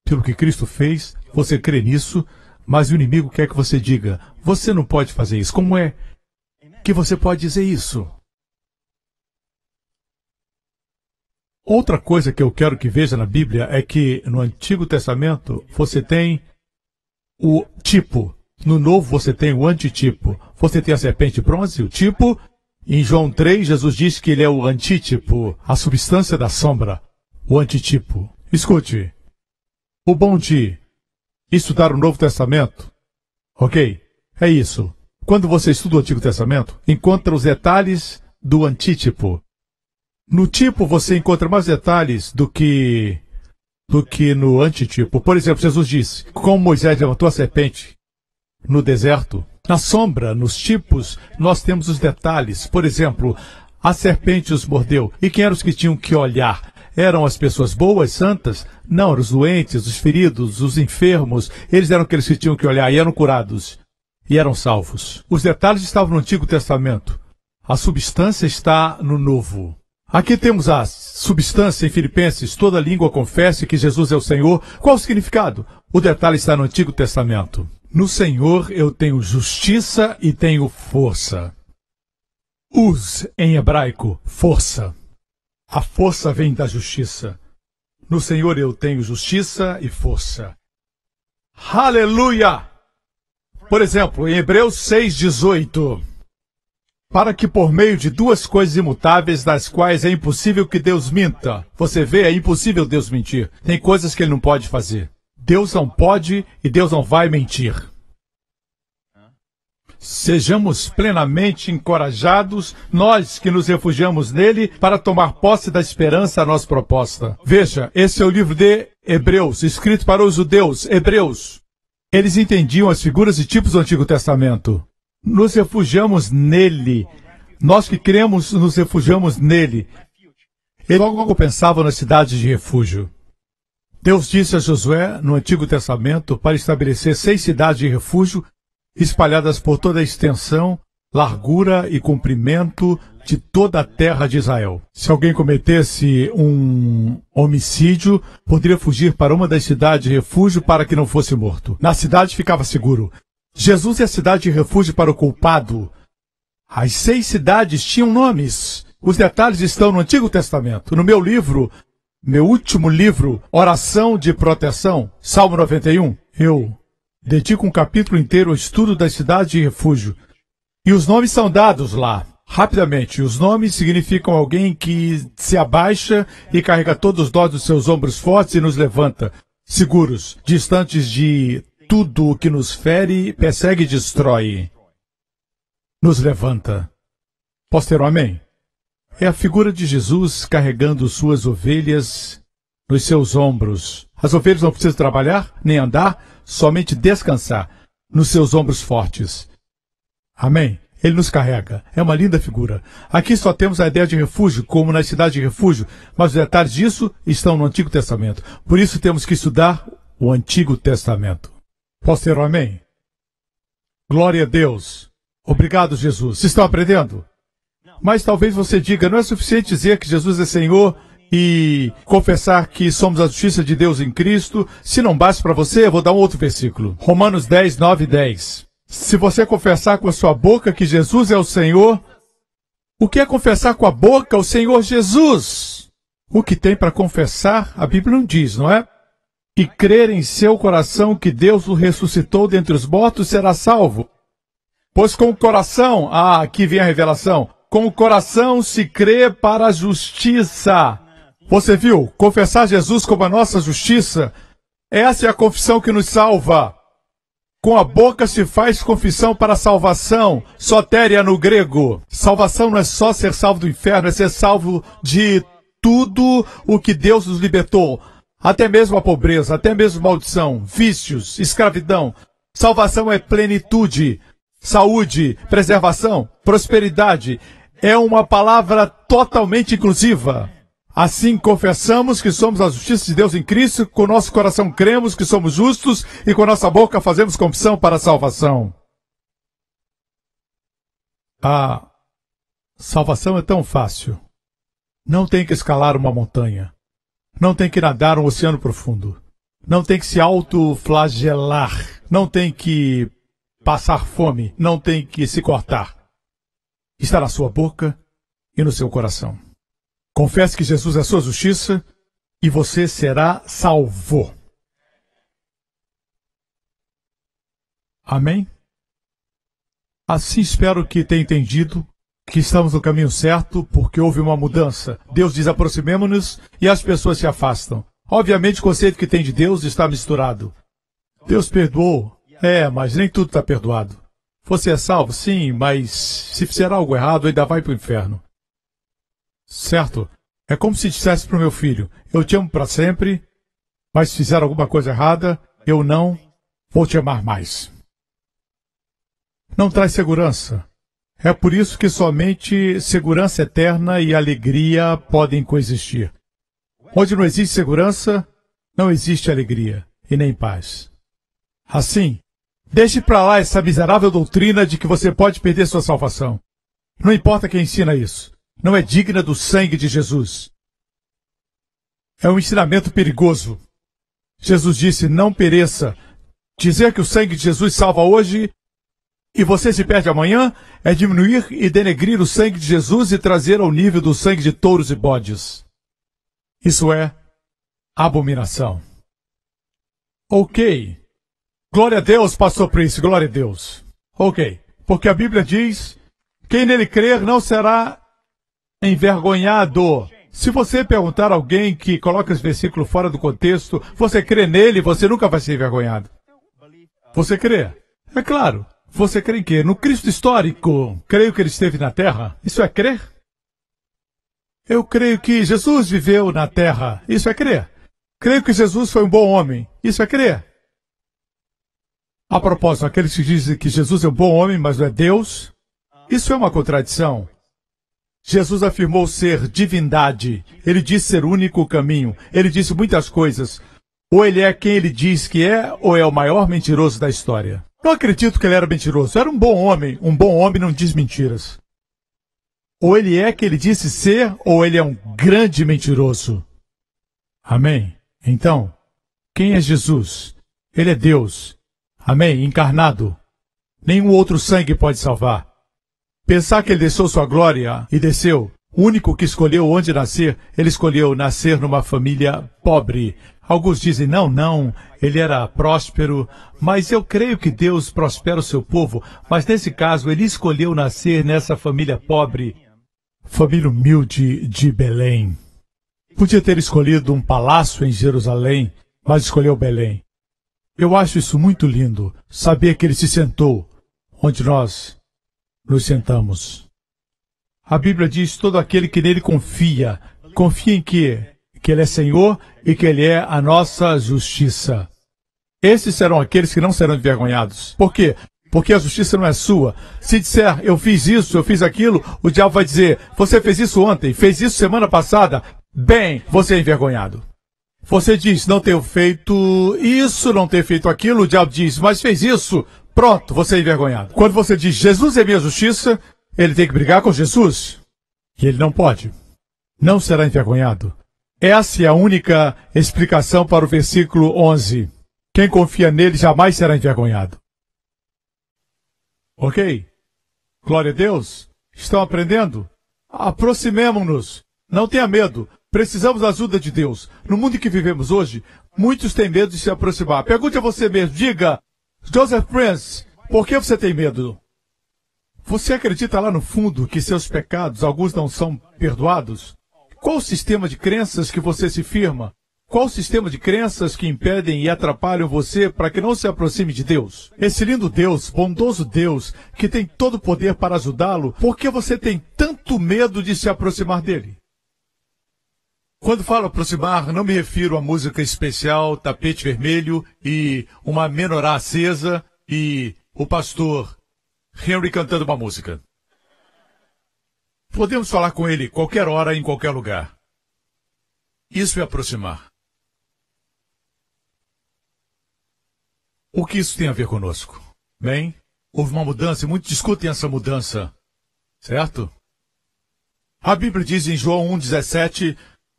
Pelo que Cristo fez, você crê nisso, mas o inimigo quer que você diga, você não pode fazer isso. Como é que você pode dizer isso? Outra coisa que eu quero que veja na Bíblia é que no Antigo Testamento você tem o tipo. No Novo você tem o antitipo. Você tem a serpente de bronze, o tipo. Em João 3, Jesus diz que ele é o antítipo, a substância da sombra, o antitipo. Escute, o bom de estudar o Novo Testamento, ok? É isso. Quando você estuda o Antigo Testamento, encontra os detalhes do antítipo. No tipo você encontra mais detalhes do que no antitipo. Por exemplo, Jesus disse, como Moisés levantou a serpente no deserto, na sombra, nos tipos, nós temos os detalhes. Por exemplo, a serpente os mordeu. E quem eram os que tinham que olhar? Eram as pessoas boas, santas? Não, eram os doentes, os feridos, os enfermos. Eles eram aqueles que tinham que olhar e eram curados. E eram salvos. Os detalhes estavam no Antigo Testamento. A substância está no Novo. Aqui temos a substância em Filipenses, toda língua confesse que Jesus é o Senhor. Qual o significado? O detalhe está no Antigo Testamento. No Senhor eu tenho justiça e tenho força. Uz, em hebraico, força. A força vem da justiça. No Senhor eu tenho justiça e força. Aleluia! Por exemplo, em Hebreus 6,18. Para que por meio de duas coisas imutáveis, das quais é impossível que Deus minta. Você vê, é impossível Deus mentir. Tem coisas que Ele não pode fazer. Deus não pode e Deus não vai mentir. Sejamos plenamente encorajados, nós que nos refugiamos nele, para tomar posse da esperança a nossa proposta. Veja, esse é o livro de Hebreus, escrito para os judeus, Hebreus. Eles entendiam as figuras e tipos do Antigo Testamento. Nos refugiamos nele. Nós que cremos, nos refugiamos nele. Eles logo pensavam nas cidades de refúgio. Deus disse a Josué, no Antigo Testamento, para estabelecer 6 cidades de refúgio, espalhadas por toda a extensão, largura e comprimento de toda a terra de Israel. Se alguém cometesse um homicídio, poderia fugir para uma das cidades de refúgio para que não fosse morto. Na cidade ficava seguro. Jesus é a cidade de refúgio para o culpado. As 6 cidades tinham nomes. Os detalhes estão no Antigo Testamento. No meu livro, meu último livro, Oração de Proteção, Salmo 91, eu dedico um capítulo inteiro ao estudo das cidades de refúgio. E os nomes são dados lá. Rapidamente, os nomes significam alguém que se abaixa e carrega todos os nós dos seus ombros fortes e nos levanta, seguros, distantes de tudo o que nos fere, persegue e destrói. Nos levanta. Posso ter um amém? É a figura de Jesus carregando suas ovelhas nos seus ombros. As ovelhas não precisam trabalhar, nem andar, somente descansar nos seus ombros fortes. Amém? Ele nos carrega. É uma linda figura. Aqui só temos a ideia de refúgio, como nas cidades de refúgio, mas os detalhes disso estão no Antigo Testamento. Por isso temos que estudar o Antigo Testamento. Posso ter um amém? Glória a Deus. Obrigado, Jesus. Vocês estão aprendendo? Mas talvez você diga, não é suficiente dizer que Jesus é Senhor e confessar que somos a justiça de Deus em Cristo. Se não basta para você, eu vou dar um outro versículo. Romanos 10, 9 e 10. Se você confessar com a sua boca que Jesus é o Senhor, o que é confessar com a boca o Senhor Jesus? O que tem para confessar, a Bíblia não diz, não é? E crer em seu coração que Deus o ressuscitou dentre os mortos, será salvo. Pois com o coração, aqui vem a revelação, com o coração se crê para a justiça. Você viu? Confessar Jesus como a nossa justiça. Essa é a confissão que nos salva. Com a boca se faz confissão para a salvação. Sotéria no grego. Salvação não é só ser salvo do inferno, é ser salvo de tudo o que Deus nos libertou. Até mesmo a pobreza, até mesmo maldição, vícios, escravidão. Salvação é plenitude, saúde, preservação, prosperidade. É uma palavra totalmente inclusiva. Assim confessamos que somos a justiça de Deus em Cristo, com nosso coração cremos que somos justos e com nossa boca fazemos confissão para a salvação. A salvação é tão fácil. Não tem que escalar uma montanha. Não tem que nadar um oceano profundo. Não tem que se autoflagelar. Não tem que passar fome. Não tem que se cortar. Está na sua boca e no seu coração. Confesse que Jesus é a sua justiça e você será salvo. Amém? Assim espero que tenha entendido que estamos no caminho certo porque houve uma mudança. Deus diz aproximemo-nos e as pessoas se afastam. Obviamente o conceito que tem de Deus está misturado. Deus perdoou? Mas nem tudo está perdoado. Você é salvo? Sim, mas se fizer algo errado ainda vai para o inferno. Certo? É como se dissesse para o meu filho, eu te amo para sempre, mas se fizer alguma coisa errada, eu não vou te amar mais. Não traz segurança. É por isso que somente segurança eterna e alegria podem coexistir. Onde não existe segurança, não existe alegria e nem paz. Assim, deixe para lá essa miserável doutrina de que você pode perder sua salvação. Não importa quem ensina isso. Não é digna do sangue de Jesus. É um ensinamento perigoso. Jesus disse, não pereça. Dizer que o sangue de Jesus salva hoje e você se perde amanhã é diminuir e denegrir o sangue de Jesus e trazer ao nível do sangue de touros e bodes. Isso é abominação. Ok. Glória a Deus, pastor Prince, glória a Deus. Ok. Porque a Bíblia diz, quem nele crer não será envergonhado. Se você perguntar a alguém que coloca esse versículo fora do contexto, você crê nele, você nunca vai ser envergonhado. Você crê? É claro. Você crê em quê? No Cristo histórico. Creio que ele esteve na Terra. Isso é crer? Eu creio que Jesus viveu na Terra. Isso é crer. Creio que Jesus foi um bom homem. Isso é crer. A propósito, aqueles que dizem que Jesus é um bom homem, mas não é Deus, isso é uma contradição. Jesus afirmou ser divindade. Ele disse ser o único caminho. Ele disse muitas coisas. Ou ele é quem ele diz que é, ou é o maior mentiroso da história. Não acredito que ele era mentiroso. Era um bom homem. Um bom homem não diz mentiras. Ou ele é quem ele disse ser, ou ele é um grande mentiroso. Amém? Então, quem é Jesus? Ele é Deus. Amém? Encarnado. Nenhum outro sangue pode salvar. Pensar que ele deixou sua glória e desceu, o único que escolheu onde nascer, ele escolheu nascer numa família pobre. Alguns dizem, não, ele era próspero, mas eu creio que Deus prospera o seu povo, mas nesse caso ele escolheu nascer nessa família pobre, família humilde de Belém. Podia ter escolhido um palácio em Jerusalém, mas escolheu Belém. Eu acho isso muito lindo, saber que ele se sentou onde nós nos sentamos. A Bíblia diz, todo aquele que nele confia em quê? Que ele é Senhor e que ele é a nossa justiça. Esses serão aqueles que não serão envergonhados. Por quê? Porque a justiça não é sua. Se disser, eu fiz isso, eu fiz aquilo, o diabo vai dizer, você fez isso ontem, fez isso semana passada, bem, você é envergonhado. Você diz, não tenho feito isso, não tenho feito aquilo, o diabo diz, mas fez isso, pronto, você é envergonhado. Quando você diz, Jesus é minha justiça, ele tem que brigar com Jesus. E ele não pode. Não será envergonhado. Essa é a única explicação para o versículo 11. Quem confia nele jamais será envergonhado. Ok? Glória a Deus. Estão aprendendo? Aproximemo-nos. Não tenha medo. Precisamos da ajuda de Deus. No mundo em que vivemos hoje, muitos têm medo de se aproximar. Pergunte a você mesmo. Diga, Joseph Prince, por que você tem medo? Você acredita lá no fundo que seus pecados, alguns não são perdoados? Qual o sistema de crenças que você se firma? Qual o sistema de crenças que impedem e atrapalham você para que não se aproxime de Deus? Esse lindo Deus, bondoso Deus, que tem todo o poder para ajudá-lo, por que você tem tanto medo de se aproximar dele? Quando falo aproximar, não me refiro a música especial, tapete vermelho e uma menorá acesa e o pastor Henry cantando uma música. Podemos falar com ele qualquer hora, em qualquer lugar. Isso é aproximar. O que isso tem a ver conosco? Bem, houve uma mudança e muitos discutem essa mudança, certo? A Bíblia diz em João 1,17,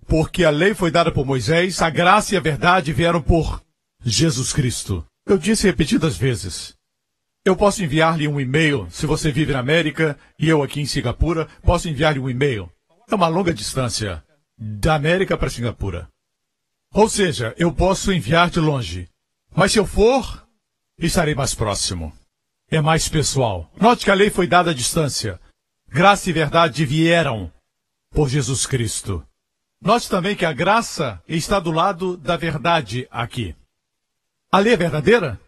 porque a lei foi dada por Moisés, a graça e a verdade vieram por Jesus Cristo. Eu disse repetidas vezes. Eu posso enviar-lhe um e-mail, se você vive na América e eu aqui em Singapura, posso enviar-lhe um e-mail. É uma longa distância, da América para Singapura. Ou seja, eu posso enviar de longe. Mas se eu for, estarei mais próximo. É mais pessoal. Note que a lei foi dada à distância. Graça e verdade vieram por Jesus Cristo. Note também que a graça está do lado da verdade aqui. A lei é verdadeira?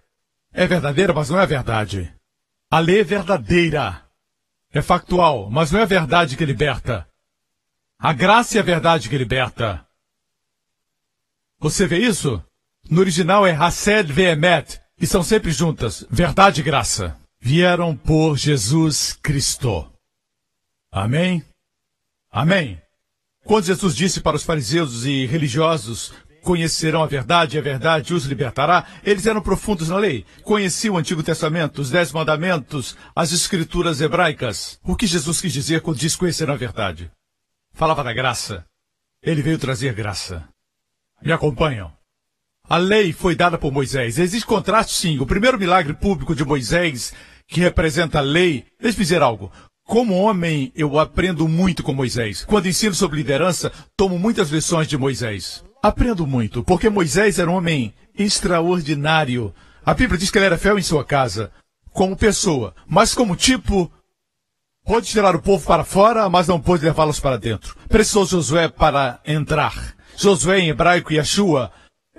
É verdadeira, mas não é verdade. A lei é verdadeira. É factual, mas não é a verdade que liberta. A graça é a verdade que liberta. Você vê isso? No original é Hased ve'emet, e são sempre juntas, verdade e graça. Vieram por Jesus Cristo. Amém? Amém. Quando Jesus disse para os fariseus e religiosos, conhecerão a verdade e a verdade os libertará, eles eram profundos na lei. Conheciam o Antigo Testamento, os 10 mandamentos, as escrituras hebraicas. O que Jesus quis dizer quando disse conhecerão a verdade? Falava da graça. Ele veio trazer graça. Me acompanham? A lei foi dada por Moisés. Existe contraste, sim. O primeiro milagre público de Moisés, que representa a lei. Deixe-me dizer algo. Como homem, eu aprendo muito com Moisés. Quando ensino sobre liderança, tomo muitas lições de Moisés. Aprendo muito, porque Moisés era um homem extraordinário. A Bíblia diz que ele era fiel em sua casa, como pessoa, mas como tipo, pôde tirar o povo para fora, mas não pôde levá-los para dentro. Precisou Josué para entrar. Josué em hebraico, Yeshua,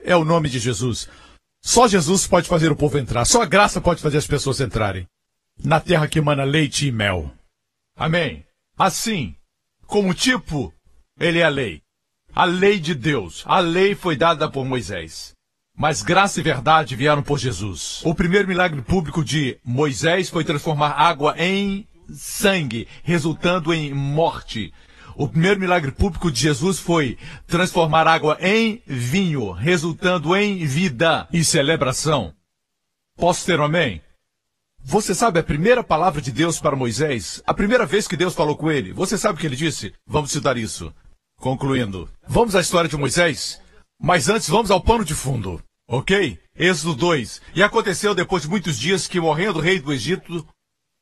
é o nome de Jesus. Só Jesus pode fazer o povo entrar. Só a graça pode fazer as pessoas entrarem. Na terra que emana leite e mel. Amém. Assim, como tipo, ele é a lei. A lei de Deus. A lei foi dada por Moisés. Mas graça e verdade vieram por Jesus. O primeiro milagre público de Moisés foi transformar água em sangue, resultando em morte. O primeiro milagre público de Jesus foi transformar água em vinho, resultando em vida e celebração. Posso ter um amém? Você sabe a primeira palavra de Deus para Moisés? A primeira vez que Deus falou com ele? Você sabe o que ele disse? Vamos citar isso. Concluindo. Vamos à história de Moisés? Mas antes vamos ao pano de fundo. Ok? Êxodo 2. E aconteceu depois de muitos dias que, morrendo o rei do Egito,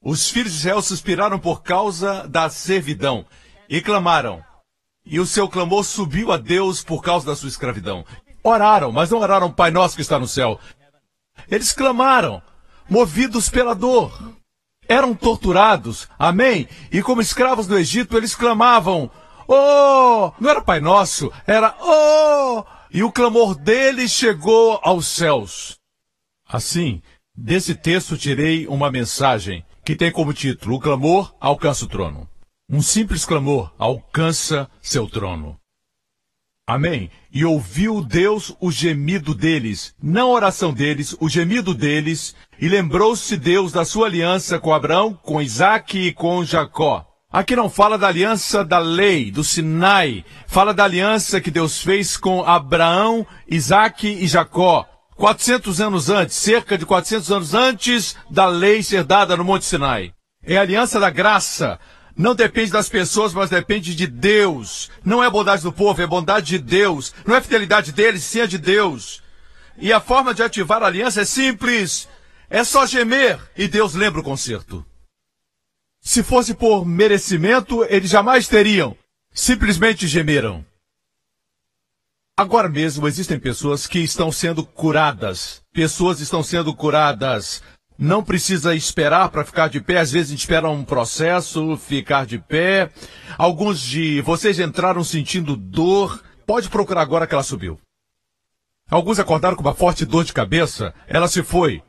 os filhos de Israel suspiraram por causa da servidão e clamaram. E o seu clamor subiu a Deus por causa da sua escravidão. Oraram, mas não oraram Pai Nosso que está no céu. Eles clamaram, movidos pela dor. Eram torturados, amém? E como escravos do Egito, eles clamavam, oh! Não era Pai Nosso, era oh! E o clamor deles chegou aos céus. Assim, desse texto tirei uma mensagem que tem como título, o clamor alcança o trono. Um simples clamor alcança seu trono. Amém? E ouviu Deus o gemido deles, não a oração deles, o gemido deles, e lembrou-se Deus da sua aliança com Abraão, com Isaque e com Jacó. Aqui não fala da aliança da lei, do Sinai, fala da aliança que Deus fez com Abraão, Isaque e Jacó. 400 anos antes, cerca de 400 anos antes da lei ser dada no Monte Sinai. É a aliança da graça. Não depende das pessoas, mas depende de Deus. Não é a bondade do povo, é a bondade de Deus. Não é a fidelidade deles, sim a de Deus. E a forma de ativar a aliança é simples. É só gemer e Deus lembra o concerto. Se fosse por merecimento, eles jamais teriam. Simplesmente gemeram. Agora mesmo existem pessoas que estão sendo curadas. Pessoas estão sendo curadas Não precisa esperar para ficar de pé. Às vezes a gente espera um processo, ficar de pé. Alguns de vocês entraram sentindo dor. Pode procurar agora que ela subiu. Alguns acordaram com uma forte dor de cabeça. Ela se foi.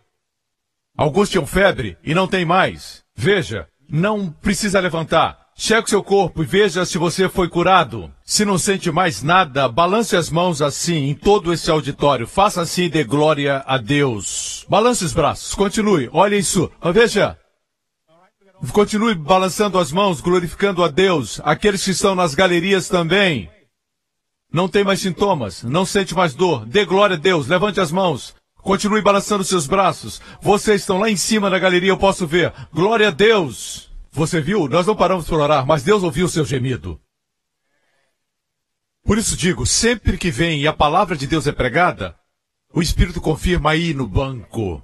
Alguns tinham febre e não tem mais. Veja, não precisa levantar. Cheque o seu corpo e veja se você foi curado. Se não sente mais nada, balance as mãos assim em todo esse auditório. Faça assim e dê glória a Deus. Balance os braços. Continue. Olha isso. Veja. Continue balançando as mãos, glorificando a Deus. Aqueles que estão nas galerias também. Não tem mais sintomas. Não sente mais dor. Dê glória a Deus. Levante as mãos. Continue balançando seus braços. Vocês estão lá em cima na galeria, eu posso ver. Glória a Deus. Você viu? Nós não paramos por orar, mas Deus ouviu o seu gemido. Por isso digo, sempre que vem e a palavra de Deus é pregada, o Espírito confirma aí no banco.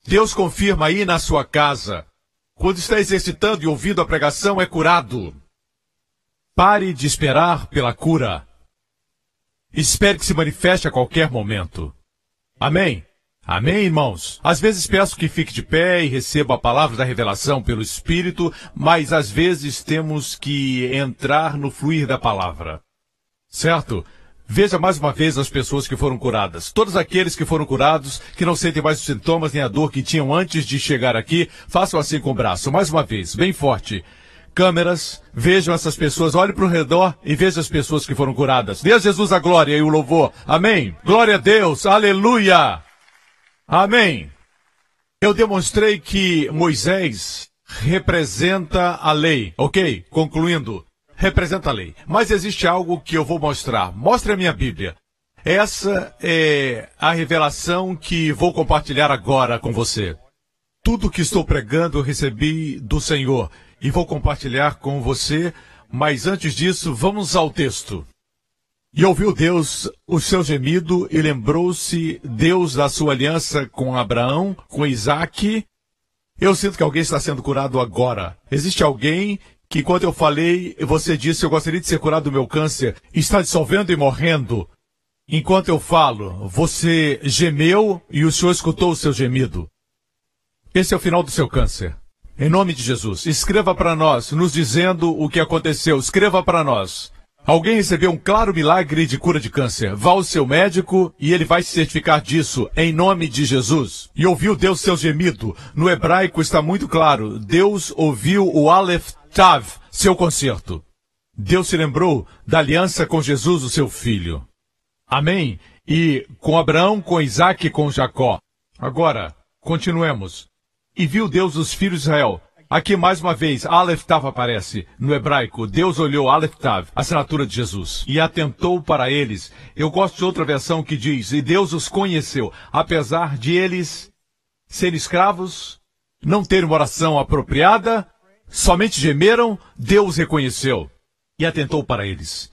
Deus confirma aí na sua casa. Quando está exercitando e ouvindo a pregação, é curado. Pare de esperar pela cura. Espere que se manifeste a qualquer momento. Amém? Amém, irmãos? Às vezes peço que fique de pé e receba a palavra da revelação pelo Espírito, mas às vezes temos que entrar no fluir da palavra. Certo? Veja mais uma vez as pessoas que foram curadas. Todos aqueles que foram curados, que não sentem mais os sintomas nem a dor que tinham antes de chegar aqui, façam assim com o braço. Mais uma vez, bem forte. Câmeras, vejam essas pessoas, olhem para o redor e vejam as pessoas que foram curadas. Dê a Jesus a glória e o louvor. Amém? Glória a Deus. Aleluia. Amém. Eu demonstrei que Moisés representa a lei. Ok? Concluindo. Representa a lei. Mas existe algo que eu vou mostrar. Mostre a minha Bíblia. Essa é a revelação que vou compartilhar agora com você. Tudo que estou pregando eu recebi do Senhor e vou compartilhar com você. Mas antes disso, vamos ao texto. E ouviu Deus o seu gemido e lembrou-se Deus da sua aliança com Abraão, com Isaque. Eu sinto que alguém está sendo curado agora. Existe alguém que, enquanto eu falei, você disse, eu gostaria de ser curado do meu câncer, está dissolvendo e morrendo. Enquanto eu falo, você gemeu e o Senhor escutou o seu gemido. Esse é o final do seu câncer. Em nome de Jesus, escreva para nós, nos dizendo o que aconteceu. Escreva para nós. Alguém recebeu um claro milagre de cura de câncer. Vá ao seu médico e ele vai se certificar disso, em nome de Jesus. E ouviu Deus seu gemido. No hebraico está muito claro. Deus ouviu o Aleph Tav, seu concerto. Deus se lembrou da aliança com Jesus, o seu filho. Amém? E com Abraão, com Isaque e com Jacó. Agora, continuemos. E viu Deus os filhos de Israel. Aqui mais uma vez, Aleph Tav aparece. No hebraico, Deus olhou Aleph Tav, a assinatura de Jesus, e atentou para eles. Eu gosto de outra versão que diz, e Deus os conheceu, apesar de eles serem escravos, não terem uma oração apropriada, somente gemeram, Deus reconheceu e atentou para eles.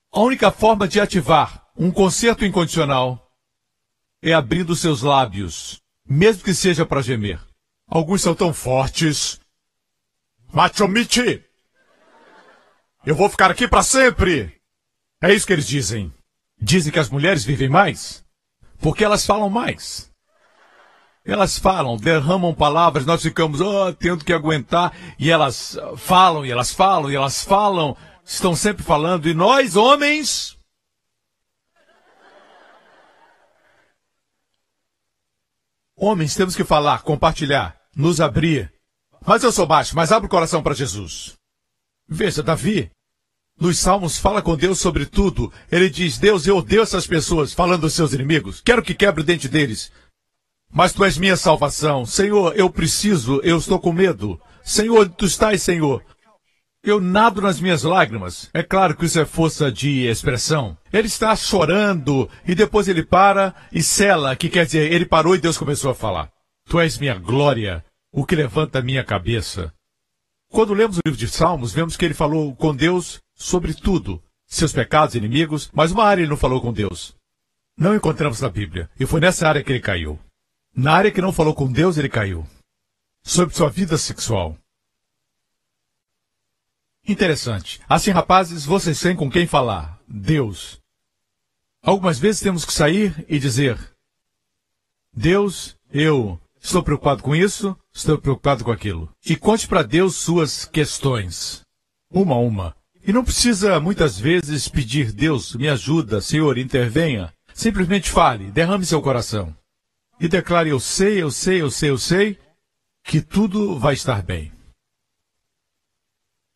A única forma de ativar um concerto incondicional é abrindo seus lábios, mesmo que seja para gemer. Alguns são tão fortes. Machomichi! Eu vou ficar aqui para sempre! É isso que eles dizem. Dizem que as mulheres vivem mais, porque elas falam mais. Elas falam, derramam palavras, nós ficamos tendo que aguentar, e elas falam, e elas falam, e elas falam, estão sempre falando, e nós, homens... Homens, temos que falar, compartilhar, nos abrir. Mas eu sou baixo, mas abre o coração para Jesus. Veja, Davi, nos Salmos fala com Deus sobre tudo. Ele diz, Deus, eu odeio essas pessoas, falando dos seus inimigos. Quero que quebre o dente deles. Mas tu és minha salvação. Senhor, eu preciso, eu estou com medo. Senhor, tu estás, Senhor. Eu nado nas minhas lágrimas. É claro que isso é força de expressão. Ele está chorando e depois ele para e sela, que quer dizer, ele parou e Deus começou a falar. Tu és minha glória, o que levanta a minha cabeça. Quando lemos o livro de Salmos, vemos que ele falou com Deus sobre tudo. Seus pecados, inimigos, mas uma área ele não falou com Deus. Não encontramos na Bíblia. E foi nessa área que ele caiu. Na área que não falou com Deus, ele caiu. Sobre sua vida sexual. Interessante. Assim, rapazes, vocês têm com quem falar. Deus. Algumas vezes temos que sair e dizer, Deus, eu Estou preocupado com isso, estou preocupado com aquilo. E conte para Deus suas questões. Uma a uma. E não precisa, muitas vezes, pedir: Deus, me ajuda, Senhor, intervenha. Simplesmente fale, derrame seu coração. E declare: eu sei, que tudo vai estar bem.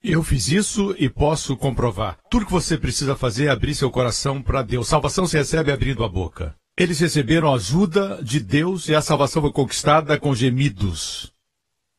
Eu fiz isso e posso comprovar. Tudo que você precisa fazer é abrir seu coração para Deus. Salvação se recebe abrindo a boca. Eles receberam a ajuda de Deus e a salvação foi conquistada com gemidos.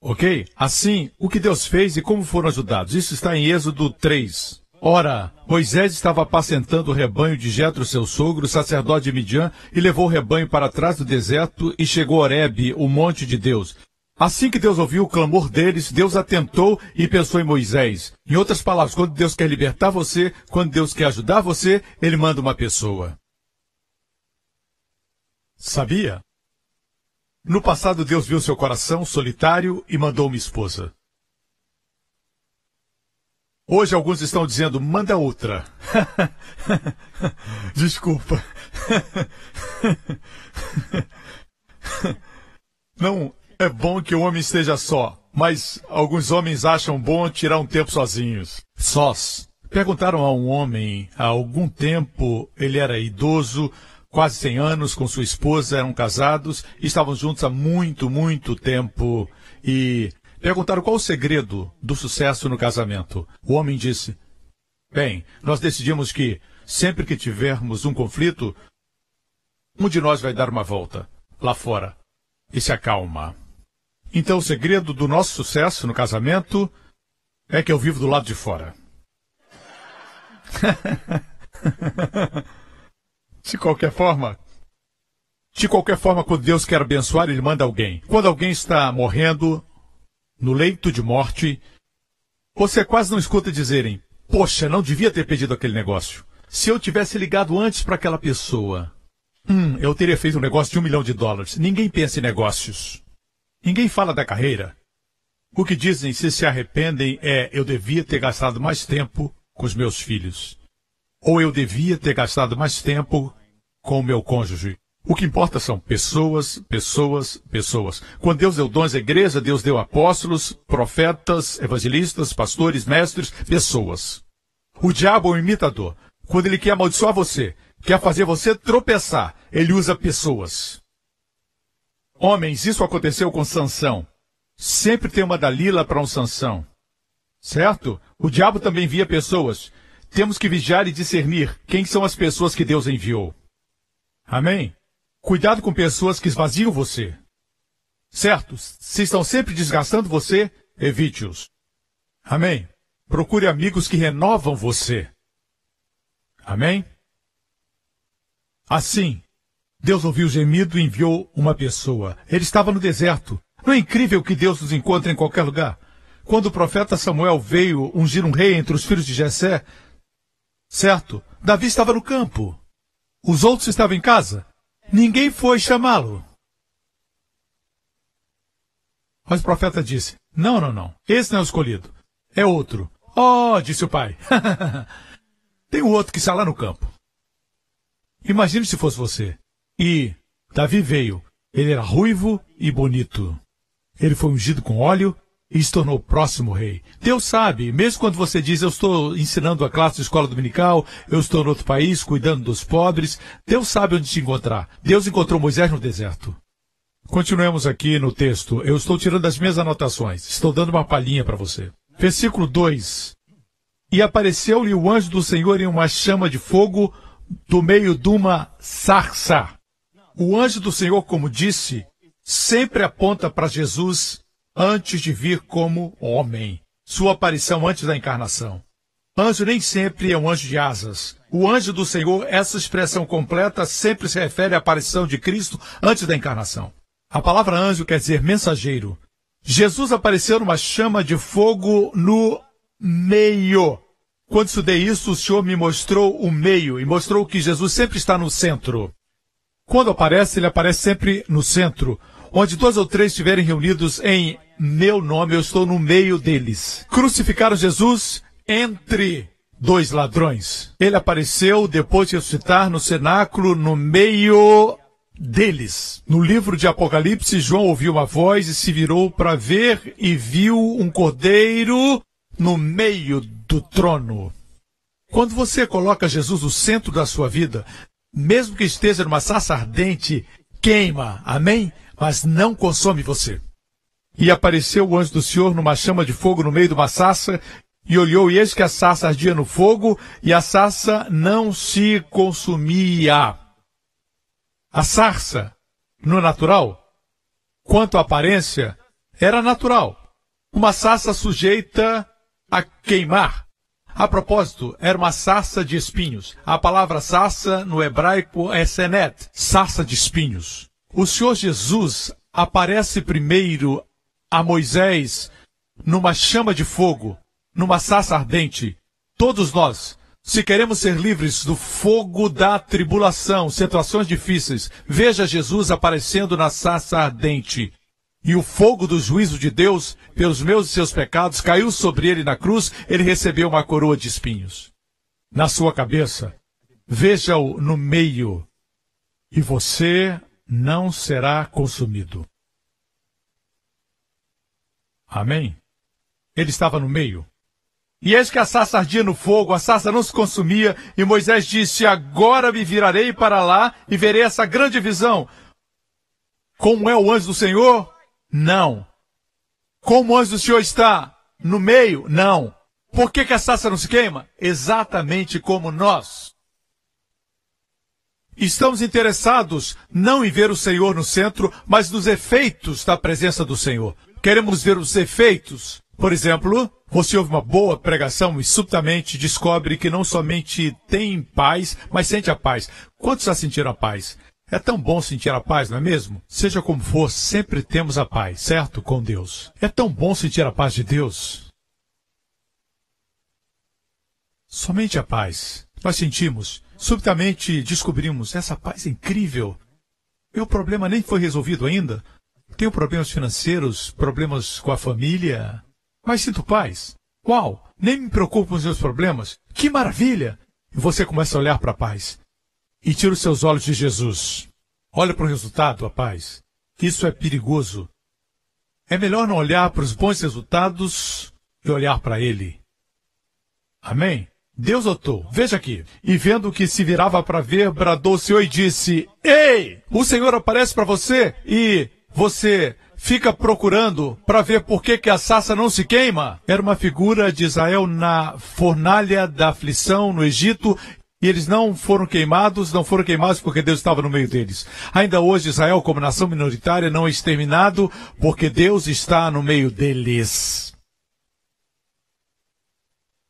Ok? Assim, o que Deus fez e como foram ajudados. Isso está em Êxodo 3. Ora, Moisés estava apacentando o rebanho de Jetro, seu sogro, sacerdote de Midian, e levou o rebanho para trás do deserto e chegou a Horebe, o monte de Deus. Assim que Deus ouviu o clamor deles, Deus atentou e pensou em Moisés. Em outras palavras, quando Deus quer libertar você, quando Deus quer ajudar você, Ele manda uma pessoa. Sabia? No passado, Deus viu seu coração solitário e mandou uma esposa. Hoje, alguns estão dizendo: manda outra. Desculpa. Não é bom que o homem esteja só, mas alguns homens acham bom tirar um tempo sozinhos. Sós. Perguntaram a um homem, há algum tempo, ele era idoso, quase 100 anos, com sua esposa, eram casados, estavam juntos há muito tempo, e perguntaram qual o segredo do sucesso no casamento. O homem disse: bem, nós decidimos que, sempre que tivermos um conflito, um de nós vai dar uma volta, lá fora, e se acalma. Então o segredo do nosso sucesso no casamento é que eu vivo do lado de fora. De qualquer forma, quando Deus quer abençoar, Ele manda alguém. Quando alguém está morrendo, no leito de morte, você quase não escuta dizerem: poxa, não devia ter pedido aquele negócio. Se eu tivesse ligado antes para aquela pessoa, eu teria feito um negócio de $1 milhão. Ninguém pensa em negócios. Ninguém fala da carreira. O que dizem, se arrependem, é: eu devia ter gastado mais tempo com os meus filhos. Ou eu devia ter gastado mais tempo com o meu cônjuge. O que importa são pessoas. Quando Deus deu dons à igreja, Deus deu apóstolos, profetas, evangelistas, pastores, mestres, pessoas. O diabo é um imitador. Quando ele quer amaldiçoar você, quer fazer você tropeçar, ele usa pessoas. Homens, isso aconteceu com Sansão. Sempre tem uma Dalila para um Sansão. Certo? O diabo também envia pessoas. Temos que vigiar e discernir quem são as pessoas que Deus enviou. Amém? Cuidado com pessoas que esvaziam você. Certo? Se estão sempre desgastando você, evite-os. Amém? Procure amigos que renovam você. Amém? Assim, Deus ouviu o gemido e enviou uma pessoa. Ele estava no deserto. Não é incrível que Deus nos encontre em qualquer lugar? Quando o profeta Samuel veio ungir um rei entre os filhos de Jessé, certo? Davi estava no campo. Os outros estavam em casa. Ninguém foi chamá-lo. Mas o profeta disse: não. Esse não é o escolhido. É outro. Oh, disse o pai. Tem um outro que está lá no campo. Imagine se fosse você. E Davi veio. Ele era ruivo e bonito. Ele foi ungido com óleo e se tornou o próximo rei. Deus sabe, mesmo quando você diz: eu estou ensinando a classe de escola dominical, eu estou em outro país, cuidando dos pobres, Deus sabe onde te encontrar. Deus encontrou Moisés no deserto. Continuemos aqui no texto. Eu estou tirando as minhas anotações. Estou dando uma palhinha para você. Versículo 2. E apareceu-lhe o anjo do Senhor em uma chama de fogo do meio de uma sarça. O anjo do Senhor, como disse, sempre aponta para Jesus antes de vir como homem. Sua aparição antes da encarnação. Anjo nem sempre é um anjo de asas. O anjo do Senhor, essa expressão completa, sempre se refere à aparição de Cristo antes da encarnação. A palavra anjo quer dizer mensageiro. Jesus apareceu numa chama de fogo no meio. Quando estudei isso, o Senhor me mostrou o meio e mostrou que Jesus sempre está no centro. Quando aparece, ele aparece sempre no centro. Onde 2 ou 3 estiverem reunidos em meu nome, eu estou no meio deles. Crucificaram Jesus entre 2 ladrões. Ele apareceu, depois de ressuscitar, no cenáculo, no meio deles. No livro de Apocalipse, João ouviu uma voz e se virou para ver e viu um cordeiro no meio do trono. Quando você coloca Jesus no centro da sua vida, mesmo que esteja numa sarça ardente, queima, amém? Mas não consome você. E apareceu o anjo do Senhor numa chama de fogo no meio de uma sarça, e olhou, e eis que a sarça ardia no fogo, e a sarça não se consumia. A sarça, no natural, quanto à aparência, era natural. Uma sarça sujeita a queimar. A propósito, era uma sarça de espinhos. A palavra sarça no hebraico é senet, sarça de espinhos. O Senhor Jesus aparece primeiro a Moisés numa chama de fogo, numa sarça ardente. Todos nós, se queremos ser livres do fogo da tribulação, situações difíceis, veja Jesus aparecendo na sarça ardente. E o fogo do juízo de Deus, pelos meus e seus pecados, caiu sobre ele na cruz, ele recebeu uma coroa de espinhos. Na sua cabeça, veja-o no meio, e você não será consumido. Amém? Ele estava no meio. E eis que a sarça ardia no fogo, a sarça não se consumia, e Moisés disse, agora me virarei para lá e verei essa grande visão. Como é o anjo do Senhor? Não. Como o anjo do Senhor está? No meio? Não. Por que a sarça não se queima? Exatamente como nós. Estamos interessados não em ver o Senhor no centro, mas nos efeitos da presença do Senhor. Queremos ver os efeitos. Por exemplo, você ouve uma boa pregação e subitamente descobre que não somente tem paz, mas sente a paz. Quantos já sentiram a paz? É tão bom sentir a paz, não é mesmo? Seja como for, sempre temos a paz, certo? Com Deus. É tão bom sentir a paz de Deus. Somente a paz. Nós sentimos. Subitamente descobrimos, essa paz é incrível. Meu problema nem foi resolvido ainda. Tenho problemas financeiros, problemas com a família, mas sinto paz. Uau, nem me preocupo com os meus problemas. Que maravilha! E você começa a olhar para a paz. E tira os seus olhos de Jesus. Olha para o resultado, a paz. Isso é perigoso. É melhor não olhar para os bons resultados e olhar para Ele. Amém? Deus notou, veja aqui, e vendo que se virava para ver, bradou o Senhor e disse, ei, o Senhor aparece para você e você fica procurando para ver por que a sarça não se queima. Era uma figura de Israel na fornalha da aflição no Egito, e eles não foram queimados porque Deus estava no meio deles. Ainda hoje Israel, como nação minoritária, não é exterminado porque Deus está no meio deles.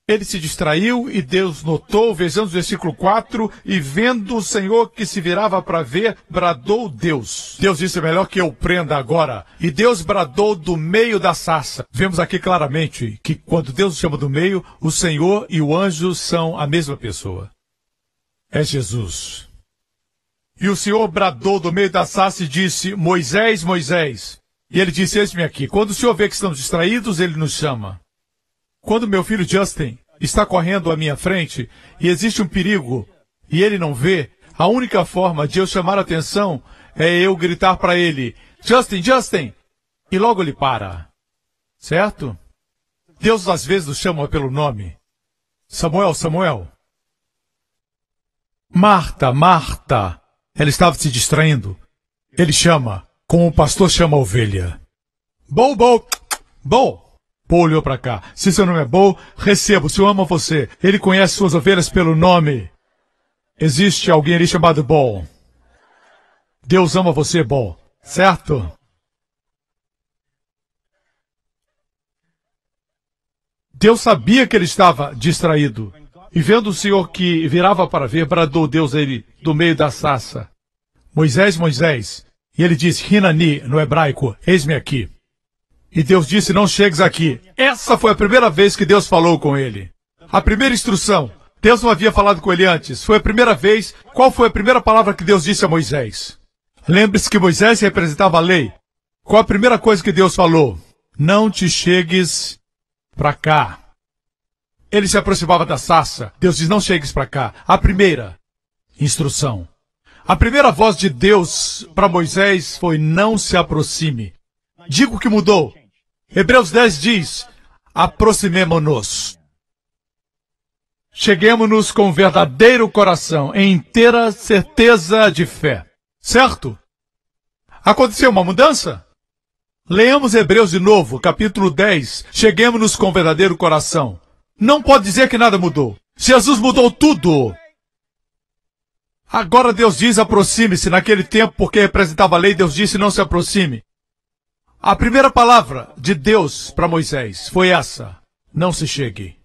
Ele se distraiu e Deus notou, vejamos o versículo 4, e vendo o Senhor que se virava para ver, bradou Deus. Deus disse, é melhor que eu prenda agora. E Deus bradou do meio da sarça. Vemos aqui claramente que quando Deus chama do meio, o Senhor e o anjo são a mesma pessoa. É Jesus. E o Senhor bradou do meio da sarça e disse, Moisés, Moisés. E ele disse, eis-me aqui. Quando o Senhor vê que estamos distraídos, ele nos chama. Quando meu filho Justin está correndo à minha frente e existe um perigo e ele não vê, a única forma de eu chamar a atenção é eu gritar para ele, Justin, Justin! E logo ele para. Certo? Deus às vezes nos chama pelo nome. Samuel, Samuel. Marta, Marta. Ela estava se distraindo. Ele chama, como o pastor chama a ovelha. Bo, Bo, Bo. Bo olhou para cá. Se seu nome é Bo, receba. O Senhor ama você. Ele conhece suas ovelhas pelo nome. Existe alguém ali chamado Bo. Deus ama você, Bo. Certo? Deus sabia que ele estava distraído. E vendo o Senhor que virava para ver, bradou Deus a ele do meio da sarça. Moisés, Moisés. E ele disse, Hinani, no hebraico, eis-me aqui. E Deus disse, não chegues aqui. Essa foi a primeira vez que Deus falou com ele. A primeira instrução. Deus não havia falado com ele antes. Foi a primeira vez. Qual foi a primeira palavra que Deus disse a Moisés? Lembre-se que Moisés representava a lei. Qual a primeira coisa que Deus falou? Não te chegues para cá. Ele se aproximava da sarça. Deus diz, não chegues para cá. A primeira instrução. A primeira voz de Deus para Moisés foi: não se aproxime. Digo que mudou. Hebreus 10 diz: aproximemo-nos. Cheguemo-nos com verdadeiro coração, em inteira certeza de fé. Certo? Aconteceu uma mudança? Leamos Hebreus de novo, capítulo 10. Cheguemo-nos com verdadeiro coração. Não pode dizer que nada mudou. Jesus mudou tudo. Agora Deus diz: aproxime-se. Naquele tempo, porque representava a lei, Deus disse: não se aproxime. A primeira palavra de Deus para Moisés foi essa: não se chegue.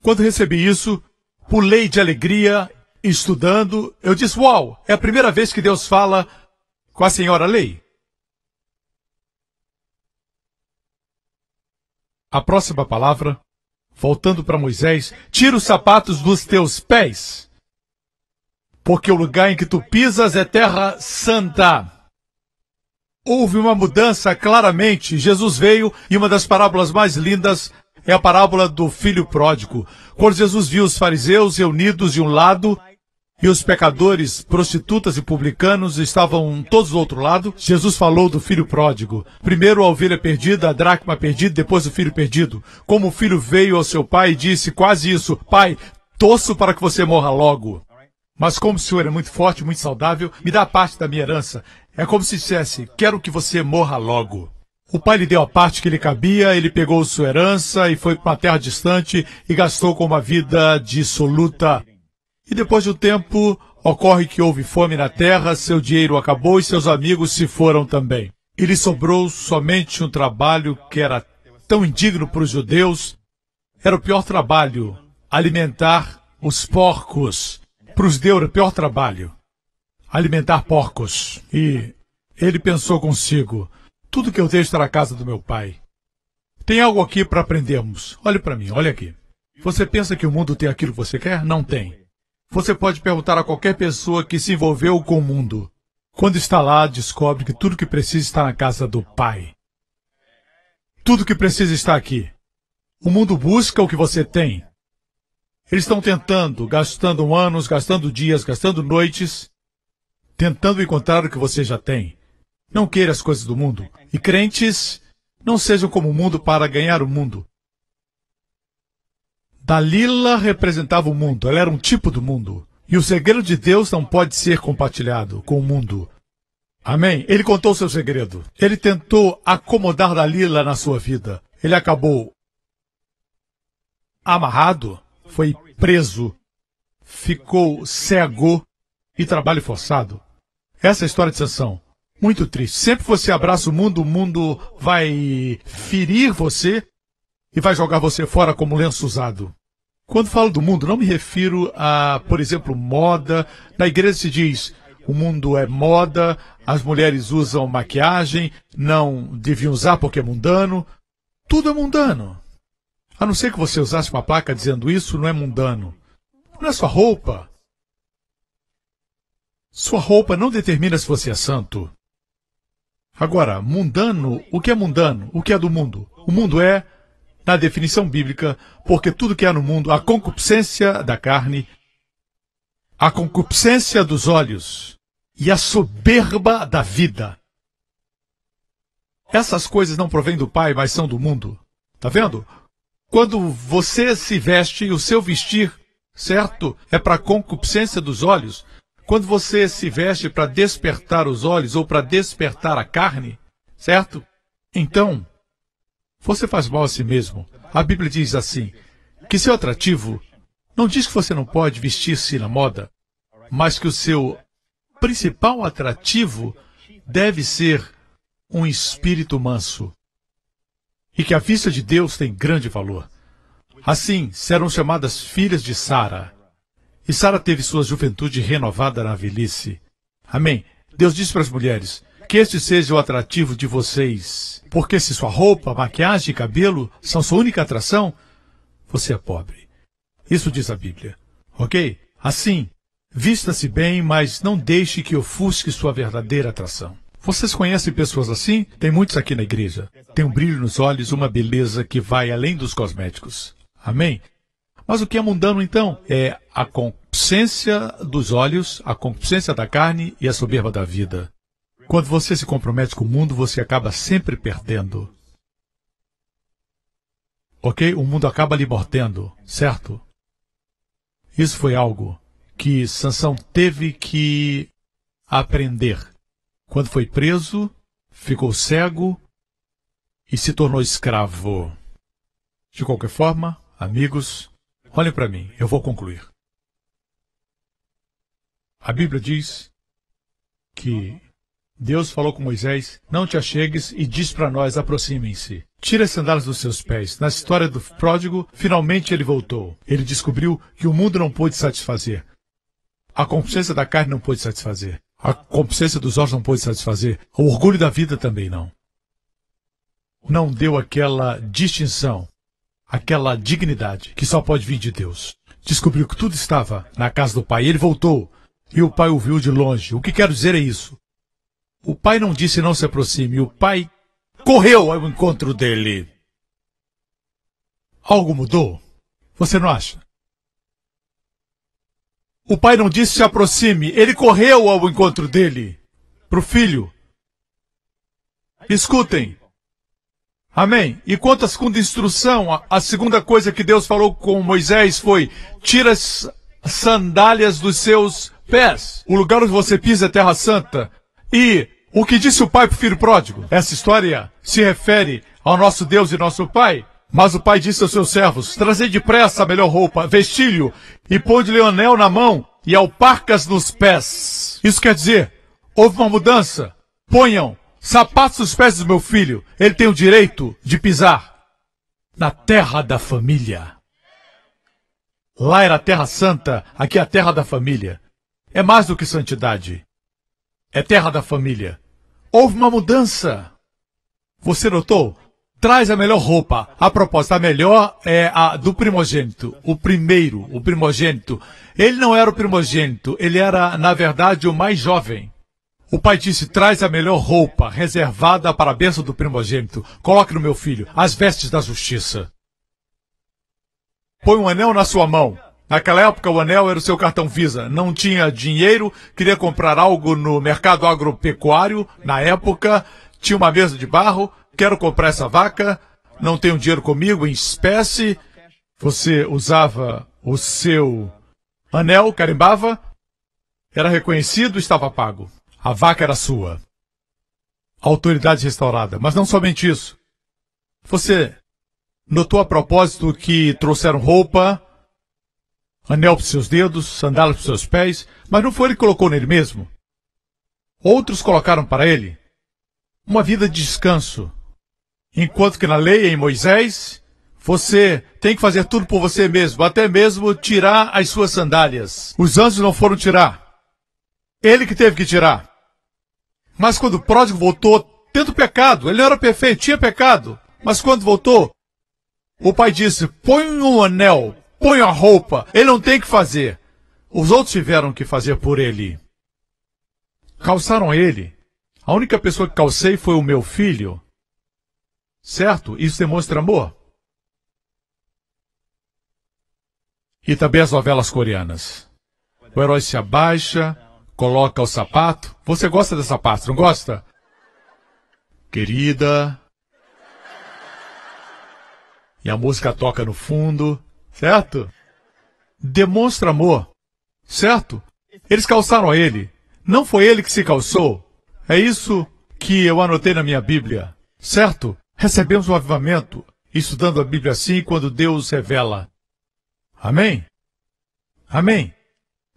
Quando recebi isso, pulei de alegria, estudando. Eu disse: uau, é a primeira vez que Deus fala com a senhora lei. A próxima palavra, voltando para Moisés: tira os sapatos dos teus pés, porque o lugar em que tu pisas é terra santa. Houve uma mudança claramente. Jesus veio e uma das parábolas mais lindas é a parábola do filho pródigo. Quando Jesus viu os fariseus reunidos de um lado e os pecadores, prostitutas e publicanos estavam todos do outro lado, Jesus falou do filho pródigo. Primeiro a ovelha perdida, a dracma perdida, depois o filho perdido. Como o filho veio ao seu pai e disse quase isso: pai, torço para que você morra logo. Mas como o senhor é muito forte, muito saudável, me dá parte da minha herança. É como se dissesse: quero que você morra logo. O pai lhe deu a parte que lhe cabia, ele pegou sua herança e foi para uma terra distante e gastou com uma vida dissoluta. E depois de um tempo, ocorre que houve fome na terra, seu dinheiro acabou e seus amigos se foram também. E lhe sobrou somente um trabalho que era tão indigno para os judeus. Era o pior trabalho: alimentar os porcos. Para os judeus era o pior trabalho: alimentar porcos. E ele pensou consigo: tudo que eu tenho está na casa do meu pai. Tem algo aqui para aprendermos. Olhe para mim, olha aqui. Você pensa que o mundo tem aquilo que você quer? Não tem. Você pode perguntar a qualquer pessoa que se envolveu com o mundo. Quando está lá, descobre que tudo que precisa está na casa do pai. Tudo que precisa está aqui. O mundo busca o que você tem. Eles estão tentando, gastando anos, gastando dias, gastando noites, tentando encontrar o que você já tem. Não queira as coisas do mundo. E crentes não sejam como o mundo para ganhar o mundo. Dalila representava o mundo, ela era um tipo do mundo. E o segredo de Deus não pode ser compartilhado com o mundo. Amém? Ele contou o seu segredo. Ele tentou acomodar Dalila na sua vida. Ele acabou amarrado, foi preso, ficou cego e trabalho forçado. Essa é a história de Sansão. Muito triste. Sempre você abraça o mundo vai ferir você e vai jogar você fora como lenço usado. Quando falo do mundo, não me refiro a, por exemplo, moda. Na igreja se diz: o mundo é moda, as mulheres usam maquiagem, não deviam usar porque é mundano. Tudo é mundano. A não ser que você usasse uma placa dizendo: isso não é mundano. Não é sua roupa. Sua roupa não determina se você é santo. Agora, mundano, o que é mundano? O que é do mundo? O mundo é, na definição bíblica, porque tudo que há no mundo, a concupiscência da carne, a concupiscência dos olhos e a soberba da vida. Essas coisas não provêm do Pai, mas são do mundo. Tá vendo? Quando você se veste, o seu vestir, certo, é para a concupiscência dos olhos. Quando você se veste para despertar os olhos ou para despertar a carne, certo? Então, você faz mal a si mesmo. A Bíblia diz assim, que seu atrativo não diz que você não pode vestir-se na moda, mas que o seu principal atrativo deve ser um espírito manso. E que a vista de Deus tem grande valor. Assim, serão chamadas filhas de Sara. E Sara teve sua juventude renovada na velhice. Amém. Deus diz para as mulheres, que este seja o atrativo de vocês. Porque se sua roupa, maquiagem e cabelo são sua única atração, você é pobre. Isso diz a Bíblia. Ok? Assim, vista-se bem, mas não deixe que ofusque sua verdadeira atração. Vocês conhecem pessoas assim? Tem muitos aqui na igreja. Tem um brilho nos olhos, uma beleza que vai além dos cosméticos. Amém? Mas o que é mundano, então? É a concupiscência concupiscência dos olhos, a concupiscência da carne e a soberba da vida. Quando você se compromete com o mundo, você acaba sempre perdendo. Ok? O mundo acaba lhe mordendo, certo? Isso foi algo que Sansão teve que aprender. Quando foi preso, ficou cego e se tornou escravo. De qualquer forma, amigos, olhem para mim, eu vou concluir. A Bíblia diz que Deus falou com Moisés, não te achegues, e diz para nós, aproximem-se. Tire as sandálias dos seus pés. Na história do pródigo, finalmente ele voltou. Ele descobriu que o mundo não pôde satisfazer. A concupiscência da carne não pôde satisfazer. A concupiscência dos olhos não pôde satisfazer. O orgulho da vida também não. Não deu aquela distinção, aquela dignidade que só pode vir de Deus. Descobriu que tudo estava na casa do pai. Ele voltou e o pai o viu de longe. O que quero dizer é isso. O pai não disse não se aproxime. O pai correu ao encontro dele. Algo mudou? Você não acha? O pai não disse se aproxime. Ele correu ao encontro dele. Para o filho. Escutem. Amém? E quanto à segunda instrução, a segunda coisa que Deus falou com Moisés foi: tira as sandálias dos seus pés. O lugar onde você pisa é terra santa. E o que disse o pai para o filho pródigo? Essa história se refere ao nosso Deus e nosso Pai. Mas o pai disse aos seus servos: trazei depressa a melhor roupa, vestilho, e põe-lhe o anel na mão e alparcas nos pés. Isso quer dizer, houve uma mudança. Ponham sapatos nos pés do meu filho. Ele tem o direito de pisar na terra da família. Lá era a terra santa, aqui é a terra da família. É mais do que santidade. É terra da família. Houve uma mudança. Você notou? Traz a melhor roupa. A propósito, a melhor é a do primogênito. O primeiro, o primogênito. Ele não era o primogênito, ele era, na verdade, o mais jovem. O pai disse: traz a melhor roupa, reservada para a bênção do primogênito. Coloque no meu filho as vestes da justiça. Põe um anel na sua mão. Naquela época, o anel era o seu cartão Visa. Não tinha dinheiro, queria comprar algo no mercado agropecuário. Na época, tinha uma mesa de barro. Quero comprar essa vaca, não tenho dinheiro comigo em espécie. Você usava o seu anel, carimbava, era reconhecido, estava pago. A vaca era sua. Autoridade restaurada. Mas não somente isso. Você notou a propósito que trouxeram roupa, anel para os seus dedos, sandálias para os seus pés, mas não foi ele que colocou nele mesmo. Outros colocaram para ele uma vida de descanso. Enquanto que na lei, em Moisés, você tem que fazer tudo por você mesmo, até mesmo tirar as suas sandálias. Os anjos não foram tirar. Ele que teve que tirar. Mas quando o pródigo voltou, tendo pecado, ele não era perfeito, tinha pecado. Mas quando voltou, o pai disse: põe um anel, põe a roupa, ele não tem que fazer. Os outros tiveram que fazer por ele. Calçaram ele. A única pessoa que calcei foi o meu filho. Certo? Isso demonstra amor. E também as novelas coreanas. O herói se abaixa, coloca o sapato. Você gosta desse sapato, não gosta? Querida. E a música toca no fundo. Certo? Demonstra amor. Certo? Eles calçaram ele. Não foi ele que se calçou. É isso que eu anotei na minha Bíblia. Certo? Recebemos o avivamento, estudando a Bíblia assim, quando Deus revela. Amém? Amém?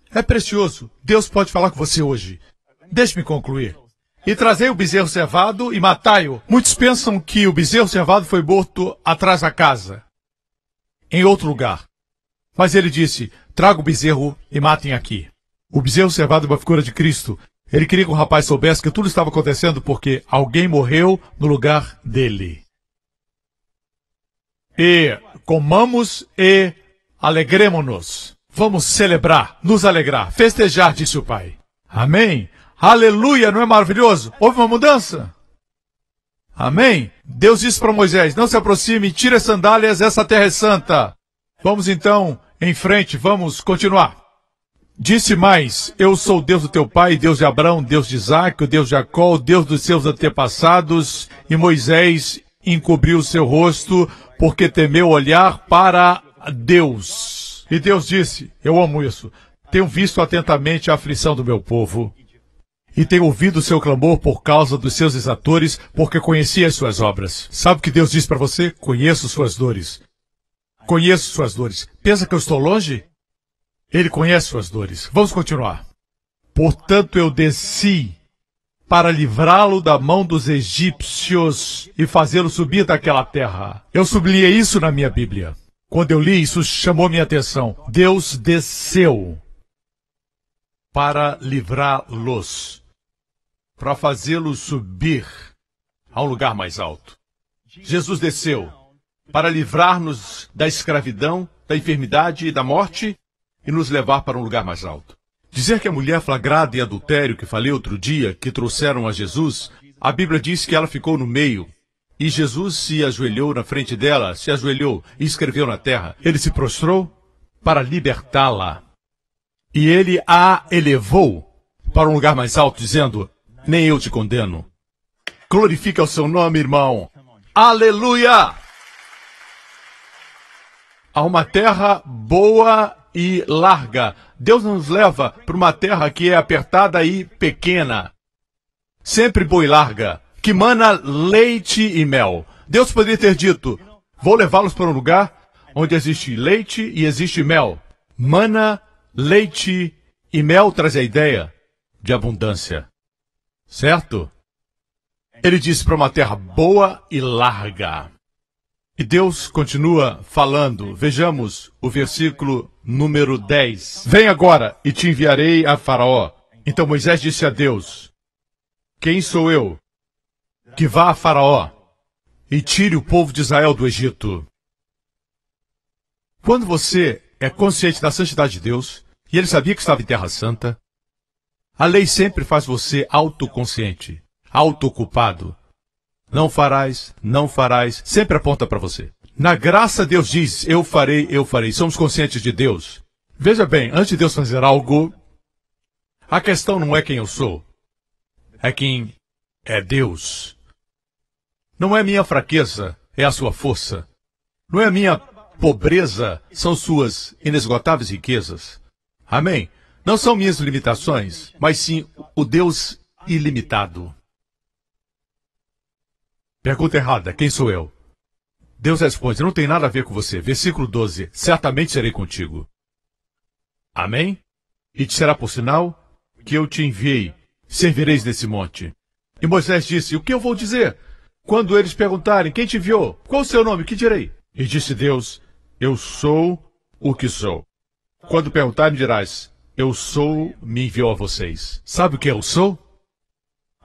É precioso. Deus pode falar com você hoje. Deixe-me concluir. E trazei o bezerro cevado e matai-o. Muitos pensam que o bezerro cevado foi morto atrás da casa, em outro lugar. Mas ele disse: traga o bezerro e matem aqui. O bezerro cevado é uma figura de Cristo. Ele queria que o rapaz soubesse que tudo estava acontecendo porque alguém morreu no lugar dele. E comamos e alegremo-nos. Vamos celebrar, nos alegrar, festejar, disse o pai. Amém? Aleluia, não é maravilhoso? Houve uma mudança? Amém? Deus disse para Moisés: não se aproxime, tire as sandálias, essa terra é santa. Vamos então em frente, vamos continuar. Disse mais: eu sou o Deus do teu pai, Deus de Abraão, Deus de Isaque, o Deus de Jacó, o Deus dos seus antepassados. E Moisés encobriu seu rosto, porque temeu olhar para Deus. E Deus disse: eu amo isso. Tenho visto atentamente a aflição do meu povo. E tenho ouvido o seu clamor por causa dos seus exatores, porque conheci as suas obras. Sabe o que Deus diz para você? Conheço suas dores. Conheço suas dores. Pensa que eu estou longe? Ele conhece suas dores. Vamos continuar. Portanto, eu desci para livrá-lo da mão dos egípcios e fazê-lo subir daquela terra. Eu sublinhei isso na minha Bíblia. Quando eu li, isso chamou minha atenção. Deus desceu para livrá-los, para fazê-los subir a um lugar mais alto. Jesus desceu para livrar-nos da escravidão, da enfermidade e da morte e nos levar para um lugar mais alto. Dizer que a mulher flagrada em adultério que falei outro dia, que trouxeram a Jesus, a Bíblia diz que ela ficou no meio. E Jesus se ajoelhou na frente dela, se ajoelhou e escreveu na terra. Ele se prostrou para libertá-la. E ele a elevou para um lugar mais alto, dizendo: nem eu te condeno. Glorifica o seu nome, irmão. Aleluia! Há uma terra boa e larga. Deus nos leva para uma terra que é apertada e pequena, sempre boa e larga, que mana leite e mel. Deus poderia ter dito: vou levá-los para um lugar onde existe leite e existe mel. Mana, leite e mel traz a ideia de abundância. Certo? Ele disse para uma terra boa e larga. E Deus continua falando. Vejamos o versículo número 10. Vem agora e te enviarei a Faraó. Então Moisés disse a Deus: quem sou eu que vá a Faraó e tire o povo de Israel do Egito? Quando você é consciente da santidade de Deus, e ele sabia que estava em Terra Santa, a lei sempre faz você autoconsciente, autoocupado. Não farás, não farás, sempre aponta para você. Na graça, Deus diz: eu farei, eu farei. Somos conscientes de Deus. Veja bem, antes de Deus fazer algo, a questão não é quem eu sou, é quem é Deus. Não é minha fraqueza, é a sua força. Não é minha pobreza, são suas inesgotáveis riquezas. Amém? Não são minhas limitações, mas sim o Deus ilimitado. Pergunta errada: quem sou eu? Deus responde: não tem nada a ver com você. Versículo 12: certamente serei contigo. Amém? E te será por sinal que eu te enviei. Servireis nesse monte. E Moisés disse: o que eu vou dizer? Quando eles perguntarem: quem te enviou? Qual o seu nome? Que direi? E disse Deus: eu sou o que sou. Quando perguntarem, dirás: eu sou, me enviou a vocês. Sabe o que eu sou?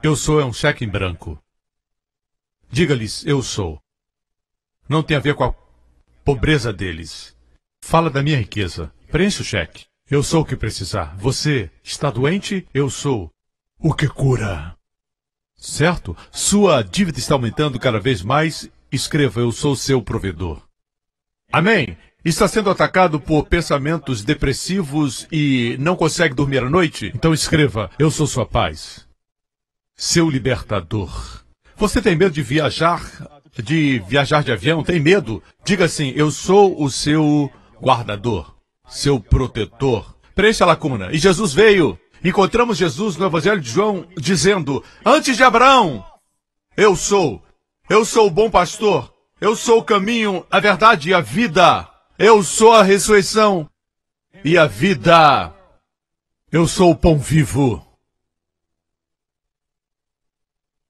Eu sou é um cheque em branco. Diga-lhes: eu sou. Não tem a ver com a pobreza deles. Fala da minha riqueza. Preencha o cheque. Eu sou o que precisar. Você está doente? Eu sou o que cura. Certo? Sua dívida está aumentando cada vez mais. Escreva: eu sou seu provedor. Amém? Está sendo atacado por pensamentos depressivos e não consegue dormir à noite? Então escreva: eu sou sua paz. Seu libertador. Você tem medo de viajar de avião? Tem medo? Diga assim: eu sou o seu guardador, seu protetor. Preencha a lacuna. E Jesus veio. Encontramos Jesus no Evangelho de João dizendo: antes de Abraão, eu sou o bom pastor, eu sou o caminho, a verdade e a vida. Eu sou a ressurreição e a vida. Eu sou o pão vivo.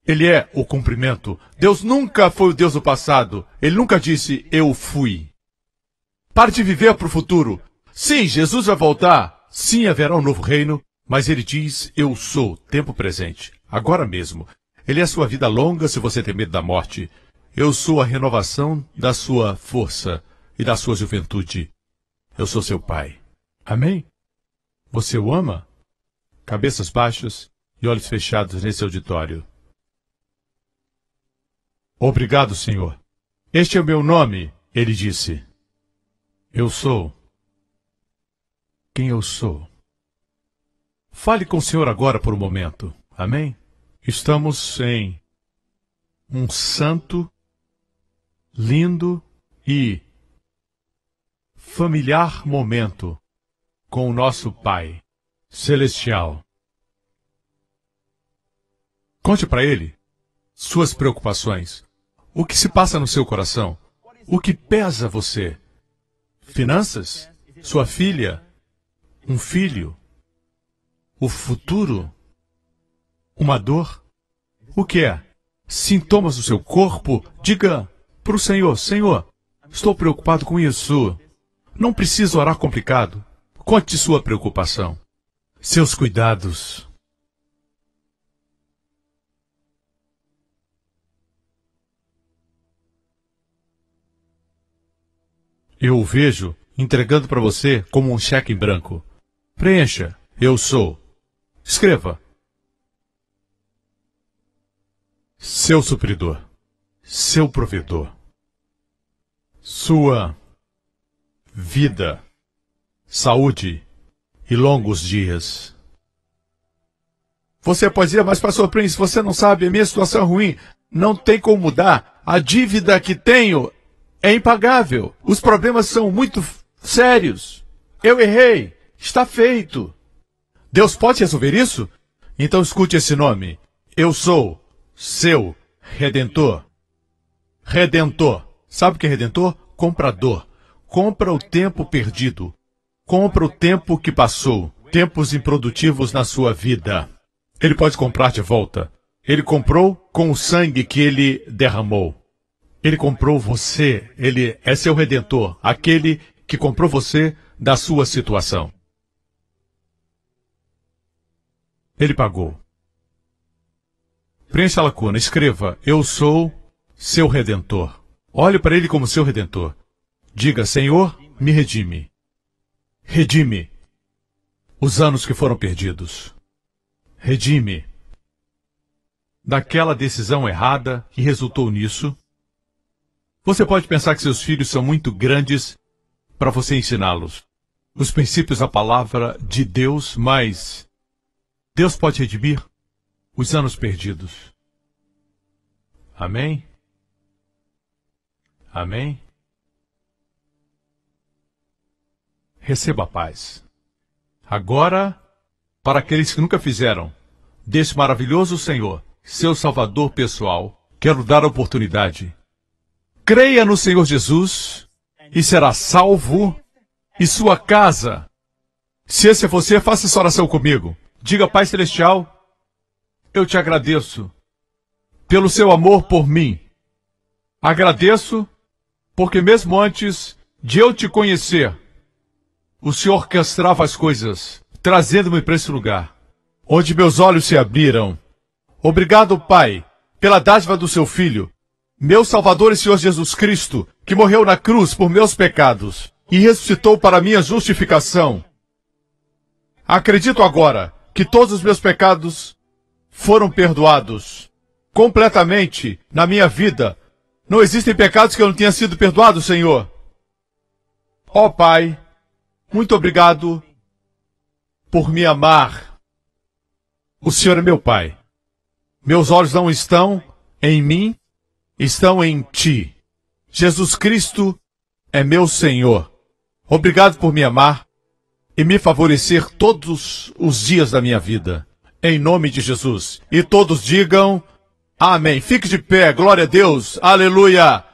Ele é o cumprimento. Deus nunca foi o Deus do passado. Ele nunca disse: eu fui. Pare de viver para o futuro. Sim, Jesus vai voltar. Sim, haverá um novo reino. Mas ele diz: eu sou, tempo presente, agora mesmo. Ele é a sua vida longa se você tem medo da morte. Eu sou a renovação da sua força e da sua juventude. Eu sou seu pai. Amém? Você o ama? Cabeças baixas e olhos fechados nesse auditório. Obrigado, Senhor. Este é o meu nome, ele disse. Eu sou quem eu sou. Fale com o Senhor agora por um momento. Amém? Estamos em um santo, lindo e familiar momento com o nosso Pai Celestial. Conte para Ele suas preocupações. O que se passa no seu coração? O que pesa você? Finanças? Sua filha? Um filho? O futuro? Uma dor? O que é? Sintomas do seu corpo? Diga para o Senhor: Senhor, estou preocupado com isso. Não precisa orar complicado. Conte sua preocupação. Seus cuidados. Eu o vejo entregando para você como um cheque em branco. Preencha. Eu sou. Escreva. Seu supridor. Seu provedor. Sua vida, saúde e longos dias. Você pode dizer: mas Pastor Prince, você não sabe, a minha situação é ruim. Não tem como mudar. A dívida que tenho é impagável. Os problemas são muito sérios. Eu errei. Está feito. Deus pode resolver isso? Então escute esse nome. Eu sou seu Redentor. Redentor. Sabe o que é Redentor? Comprador. Compra o tempo perdido. Compra o tempo que passou. Tempos improdutivos na sua vida. Ele pode comprar de volta. Ele comprou com o sangue que ele derramou. Ele comprou você. Ele é seu Redentor. Aquele que comprou você da sua situação. Ele pagou. Preencha a lacuna. Escreva: eu sou seu Redentor. Olhe para ele como seu Redentor. Diga: Senhor, me redime. Redime os anos que foram perdidos. Redime daquela decisão errada que resultou nisso. Você pode pensar que seus filhos são muito grandes para você ensiná-los os princípios da palavra de Deus, mas Deus pode redimir os anos perdidos. Amém? Amém? Receba a paz. Agora, para aqueles que nunca fizeram desse maravilhoso Senhor seu Salvador pessoal, quero dar a oportunidade. Creia no Senhor Jesus e será salvo, e sua casa. Se esse é você, faça essa oração comigo. Diga: Pai Celestial, eu te agradeço pelo seu amor por mim. Agradeço porque mesmo antes de eu te conhecer, o Senhor orquestrava as coisas, trazendo-me para esse lugar, onde meus olhos se abriram. Obrigado, Pai, pela dádiva do seu Filho, meu Salvador e Senhor Jesus Cristo, que morreu na cruz por meus pecados e ressuscitou para minha justificação. Acredito agora que todos os meus pecados foram perdoados completamente na minha vida. Não existem pecados que eu não tenha sido perdoado, Senhor. Ó Pai, muito obrigado por me amar. O Senhor é meu Pai. Meus olhos não estão em mim, estão em Ti. Jesus Cristo é meu Senhor. Obrigado por me amar e me favorecer todos os dias da minha vida. Em nome de Jesus. E todos digam amém. Fique de pé. Glória a Deus. Aleluia.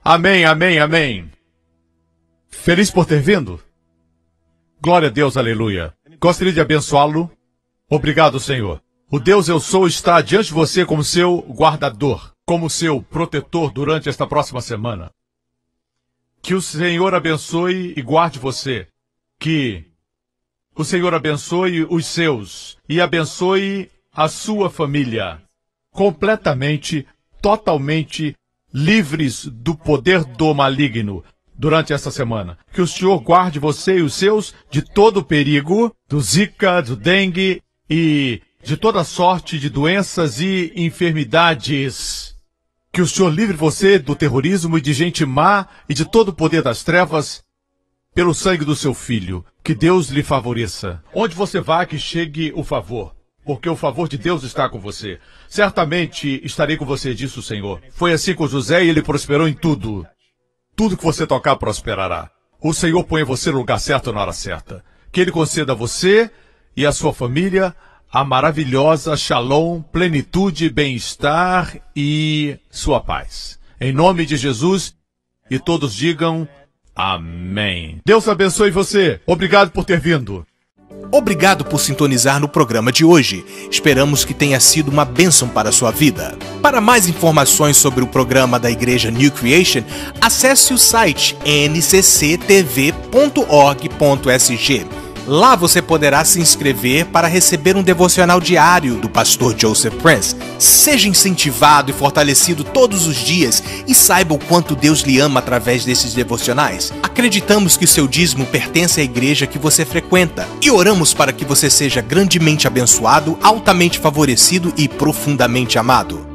Amém, amém, amém. Feliz por ter vindo? Glória a Deus, aleluia. Gostaria de abençoá-lo. Obrigado, Senhor. O Deus eu sou está diante de você como seu guardador, como seu protetor durante esta próxima semana. Que o Senhor abençoe e guarde você. Que o Senhor abençoe os seus e abençoe a sua família. Completamente, totalmente livres do poder do maligno durante essa semana. Que o Senhor guarde você e os seus de todo o perigo, do Zika, do dengue e de toda sorte de doenças e enfermidades. Que o Senhor livre você do terrorismo e de gente má e de todo o poder das trevas, pelo sangue do seu filho. Que Deus lhe favoreça. Onde você vá, que chegue o favor, porque o favor de Deus está com você. Certamente estarei com você, disse o Senhor. Foi assim com José e ele prosperou em tudo. Tudo que você tocar prosperará. O Senhor põe você no lugar certo na hora certa. Que Ele conceda a você e a sua família a maravilhosa shalom, plenitude, bem-estar e sua paz. Em nome de Jesus, e todos digam amém. Deus abençoe você. Obrigado por ter vindo. Obrigado por sintonizar no programa de hoje. Esperamos que tenha sido uma bênção para a sua vida. Para mais informações sobre o programa da Igreja New Creation, acesse o site ncctv.org.sg. Lá você poderá se inscrever para receber um devocional diário do pastor Joseph Prince. Seja incentivado e fortalecido todos os dias e saiba o quanto Deus lhe ama através desses devocionais. Acreditamos que seu dízimo pertence à igreja que você frequenta e oramos para que você seja grandemente abençoado, altamente favorecido e profundamente amado.